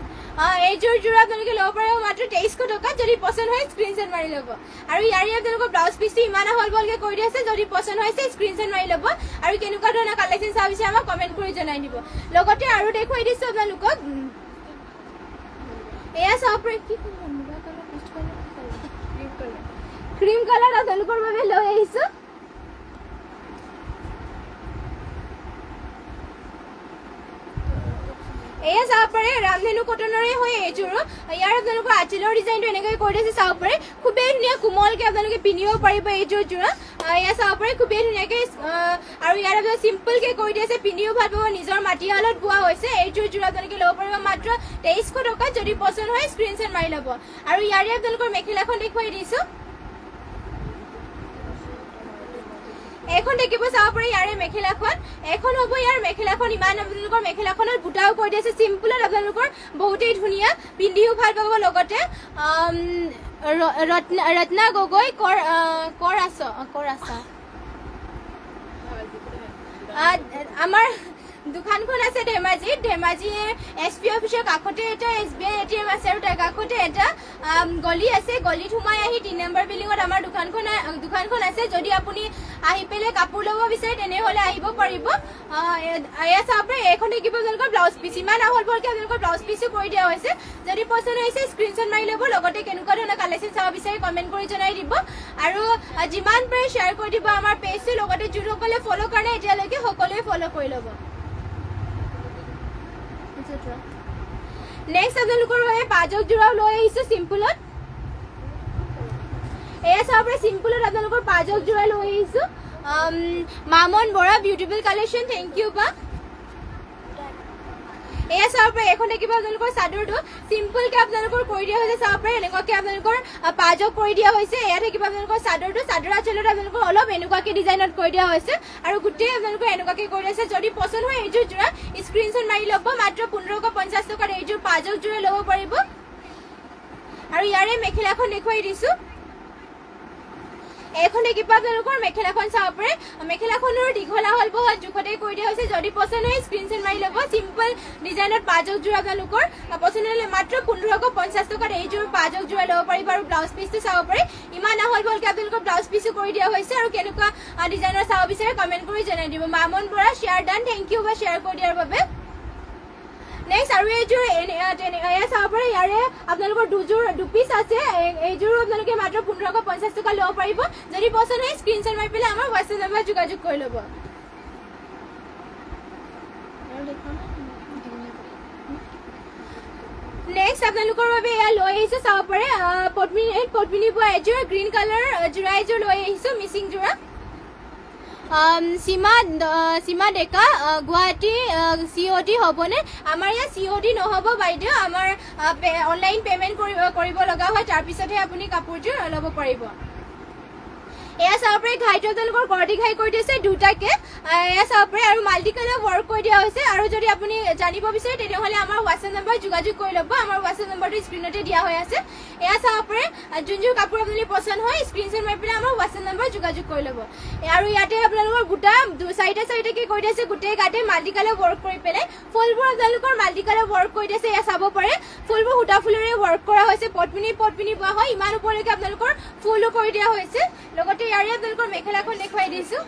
এইযোৰ যোৰা আপোনালোকে ল'ব পাৰিব মাত্ৰ 2300 টকাত যদি পচন্দ হয় স্ক্ৰীনশ্বট মাৰি ল'ব আৰু ইয়াৰে আপোনালোকৰ ব্লাউজ পিচটো ইমান আহল বহলকৈ কৰি দিয়া আছে যদি পচন্দ হৈছে স্ক্ৰীনশ্বট মাৰি ল'ব আৰু কেনেকুৱা ধৰণৰ কালেকশ্যন চাব বিচাৰে আমাক কমেণ্ট কৰি জনাই দিব লগতে আৰু দেখুৱাই দিছোঁ আপোনালোকক এয়া চাব পাৰে কি ক্ৰীম কালাৰ আপোনালোকৰ বাবে লৈ আহিছো এয়া চাব পাৰে ৰামধেনু কটনৰে হয় এইযোৰো ইয়াৰ আপোনালোকৰ আঁচলৰ ডিজাইনটো এনেকৈ কৰি দিছে চাব পাৰে খুবেই ধুনীয়া কোমলকৈ আপোনালোকে পিন্ধিব পাৰিব এইযোৰ যোৰা এয়া চাব পাৰে খুবেই ধুনীয়াকৈ আৰু ইয়াৰ আপোনালোকে চিম্পলকৈ কৰি দিছে পিন্ধিও ভাল পাব নিজৰ মাটিশালত বোৱা হৈছে এইযোৰ যোৰা আপোনালোকে ল'ব পাৰিব মাত্ৰ 2300 টকাত যদি পচন্দ হয় স্ক্ৰীনশ্বট মাৰি ল'ব আৰু ইয়াৰে আপোনালোকৰ মেখেলাখন দেখুৱাই দিছোঁ এখন দেখিব চাব পাৰে ইয়াৰে মেখেলাখন এখন হ'ব ইয়াৰ মেখেলাখন ইমান আপোনালোকৰ মেখেলাখনত বুটাও কৰি দিছে চিম্পলত আপোনালোকৰ বহুতেই ধুনীয়া পিন্ধিও ভাল পাব লগতে ৰত্না গগৈ কৰ আছা আমাৰ দোকানখন আছে ধেমাজি SP অফিচৰ কাষতে এটা SBI ATM আছে আৰু তাৰ কাষতে এটা গলি আছে গলিত সোমাই আহি 3 নম্বৰ বিল্ডিঙত আমাৰ দোকানখন আছে যদি আপুনি আহি পেলাই কাপোৰ ল'ব বিচাৰে তেনেহ'লে আহিব পাৰিব এয়া চাব পাৰে এইখন দেখিব আপোনালোকৰ ব্লাউজ পিচ ইমান আহল বহলকৈ আপোনালোকৰ ব্লাউজ পিচো কৰি দিয়া হৈছে যদি পচন্দ হৈছে স্ক্ৰীনশ্বট মাৰি ল'ব লগতে কেনেকুৱা ধৰণৰ কালেকশ্যন চাব বিচাৰে কমেণ্ট কৰি জনাই দিব আৰু যিমান পাৰে শ্বেয়াৰ কৰি দিব আমাৰ পেজটো লগতে যোনসকলে ফ'ল' কাৰণে এতিয়ালৈকে সকলোৱে ফ'ল' কৰি ল'ব নেক্সট আপোনালোকৰ বাবে পাজক যোৰাও লৈ আহিছো চিম্পলত এয়া চাব পাৰে চিম্পলত আপোনালোকৰ পাজক যোৰা লৈ আহিছো Mamon Bora beautiful collection thank you বা এয়া চাব পাৰে এখন দেখিব আপোনালোকৰ চাদৰটো চিম্পলকৈ আপোনালোকৰ কৰি দিয়া হৈছে চাব পাৰে এনেকুৱাকৈ আপোনালোকৰ পাজক কৰি দিয়া হৈছে এয়া থাকিব আপোনালোকৰ চাদৰটো চাদৰ আঁচলত আপোনালোকৰ অলপ এনেকুৱাকৈ ডিজাইনত কৰি দিয়া হৈছে আৰু গোটেই আপোনালোকৰ এনেকুৱাকৈ কৰি আছে যদি পচন্দ হয় এইযোৰ যোৰা স্ক্ৰীনশ্বট মাৰি ল'ব মাত্ৰ 1550 টকাত এইযোৰ পাজক যোৰা ল'ব পাৰিব আৰু ইয়াৰে মেখেলাখন দেখুৱাই দিছোঁ এখন দেখিব আপোনালোকৰ মেখেলাখন চাব পাৰে মেখেলাখনৰ দীঘল আহল বহল জোখতে কৰি দিয়া হৈছে যদি পচন্দ হয় স্ক্ৰীনশ্বট মাৰি ল'ব চিম্পল ডিজাইনত পাজক যোৰা আপোনালোকৰ পচন্দ হ'লে মাত্ৰ 1550 টকাত এইযোৰ পাজক যোৰা ল'ব পাৰিব আৰু ব্লাউজ পিচটো চাব পাৰে ইমান আহল বহলকৈ আপোনালোকৰ ব্লাউজ পিচো কৰি দিয়া হৈছে আৰু কেনেকুৱা ডিজাইনৰ চাব বিচাৰে কমেণ্ট কৰি জনাই দিব Mamun Bora share done thank you বা শ্বেয়াৰ কৰি দিয়াৰ বাবে নেক্সট আৰু এইযোৰ এয়া চাব পাৰে ইয়াৰে আপোনালোকৰ দুপিচ আছে এইযোৰো আপোনালোকে মাত্ৰ 1550 টকা ল'ব পাৰিব যদি পচন্দ হয় স্ক্ৰীনশ্বট মাৰি পেলাই আমাৰ হোৱাটছএপ নম্বৰ যোগাযোগ কৰি ল'ব নেক্সট আপোনালোকৰ বাবে এয়া লৈ আহিছো চাব পাৰে পদ্মিনী বোৱা এযোৰ গ্ৰীণ কালাৰ যোৰা এযোৰ লৈ আহিছো মিচিং যোৰা সীমা ডেকা গুৱাহাটী COD হ'বনে আমাৰ ইয়াত COD নহ'ব বাইদেউ আমাৰ অনলাইন পে'মেণ্ট কৰিব লগা হয় তাৰপিছতহে আপুনি কাপোৰযোৰ ল'ব পাৰিব এয়া চাব পাৰে ঘাইটো আপোনালোকৰ গৰটি ঘাই কৰি দিছে দুটাকে এয়া চাব পাৰে আৰু মাল্টি কালাৰ ৱৰ্ক কৰি দিয়া হৈছে আৰু যদি আপুনি জানিব বিচাৰে তেনেহ'লে আমাৰ হোৱাটছএপ নম্বৰ যোগাযোগ কৰি ল'ব আমাৰ হোৱাটছএপ নম্বৰটো স্ক্ৰীণতে দিয়া হৈ আছে এয়া চাব পাৰে যোনযোৰ কাপোৰ আপুনি পচন্দ হয় স্ক্ৰীনশ্বট মাৰি পেলাই আমাৰ হোৱাটছএপ নম্বৰ যোগাযোগ কৰি ল'ব আৰু ইয়াতে আপোনালোকৰ গোটা চাৰিটাকৈ কৰি দিছে গোটেই গাতে মাল্টি কালাৰ ৱৰ্ক কৰি পেলাই ফুলবোৰ আপোনালোকৰ মাল্টি কালাৰ ৱৰ্ক কৰি দিছে এয়া চাব পাৰে ফুলবোৰ সূতা ফুলেৰে ৱৰ্ক কৰা হৈছে পদ্মিনী বোৱা হয় ইমান ওপৰলৈকে আপোনালোকৰ ফুলো কৰি দিয়া হৈছে লগতে ইয়াৰে আপোনালোকৰ মেখেলাখন দেখুৱাই দিছোঁ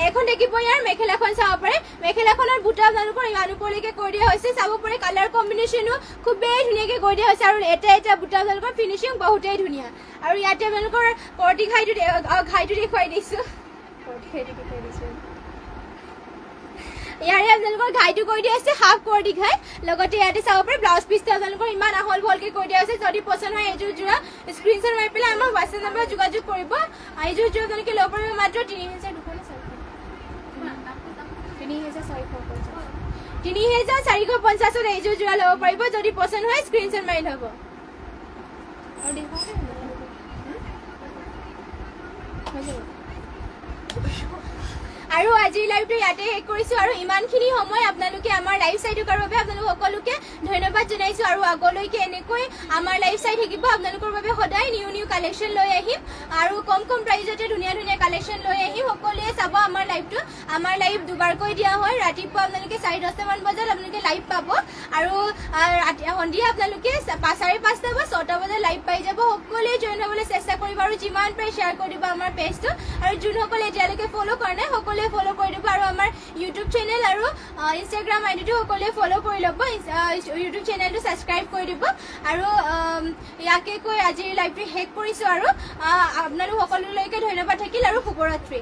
এখন দেখিব ইয়াৰ মেখেলাখন চাব পাৰে মেখেলাখনৰ বুটা আপোনালোকৰ ইমান ওপৰলৈকে কৰি দিয়া হৈছে চাব পাৰে কালাৰ কম্বিনেশ্যনো খুবেই ধুনীয়াকৈ কৰি দিয়া হৈছে আৰু এটা বুটা আপোনালোকৰ ফিনিচিং বহুতেই ধুনীয়া আৰু ইয়াতে আপোনালোকৰ কৰ্টি ঘাইটো দেখুৱাই দিছোঁ ইয়াৰে আপোনালোকৰ ঘাইটো কৰি দিয়া হৈছে হাফ কৰ্টি ঘাই লগতে ইয়াতে চাব পাৰে ব্লাউজ পিচটো আপোনালোকৰ ইমান আহল বহলকৈ কৰি দিয়া হৈছে যদি পচন্দ হয় এইযোৰ যোৰা স্ক্ৰীনশ্বট মাৰি পেলাই আমাৰ হোৱাটছএপ নম্বৰ যোগাযোগ কৰিব এইযোৰ যোৰা আপোনালোকে ল'ব পাৰিব মাত্ৰ 3450 এইযোৰ যোৰা ল'ব পাৰিব যদি পচন্দ হয় স্ক্ৰীনশ্বট মাৰি ল'ব আৰু আজিৰ লাইভটো ইয়াতে শেষ কৰিছোঁ আৰু ইমানখিনি সময় আপোনালোকে আমাৰ লাইভ চাই থকাৰ বাবে আপোনালোক সকলোকে ধন্যবাদ জনাইছোঁ আৰু আগলৈকে এনেকৈ আমাৰ লাইভ চাই থাকিব আপোনালোকৰ বাবে সদায় নিউ কালেকশ্যন লৈ আহিম আৰু কম প্ৰাইজতে ধুনীয়া কালেকশ্যন লৈ আহিম সকলোৱে চাব আমাৰ লাইভটো। আমাৰ লাইভ দুবাৰকৈ দিয়া হয়, ৰাতিপুৱা আপোনালোকে 4:10 বজাত আপোনালোকে লাইভ পাব, আৰু সন্ধিয়া আপোনালোকে 5:30 বা 6টা বজাত লাইভ পাই যাব। সকলোৱে জইন হ'বলৈ চেষ্টা কৰিব আৰু যিমান পাৰে শ্বেয়াৰ কৰি দিব আমাৰ পেজটো, আৰু যোনসকলে এতিয়ালৈকে ফ'ল' কৰা নাই সকলোৱে ফ'ল' কৰি দিব, আৰু আমাৰ ইউটিউব চেনেল আৰু ইনষ্টাগ্ৰাম আইডিটো সকলোৱে ফ'ল' কৰি ল'ব, ইউটিউব চেনেলটো ছাবস্ক্ৰাইব কৰি দিব। আৰু ইয়াকে কৈ আজিৰ লাইভটো শেষ কৰিছোঁ, আৰু আপোনালোক সকলোলৈকে ধন্যবাদ থাকিল আৰু শুভৰাত্ৰি।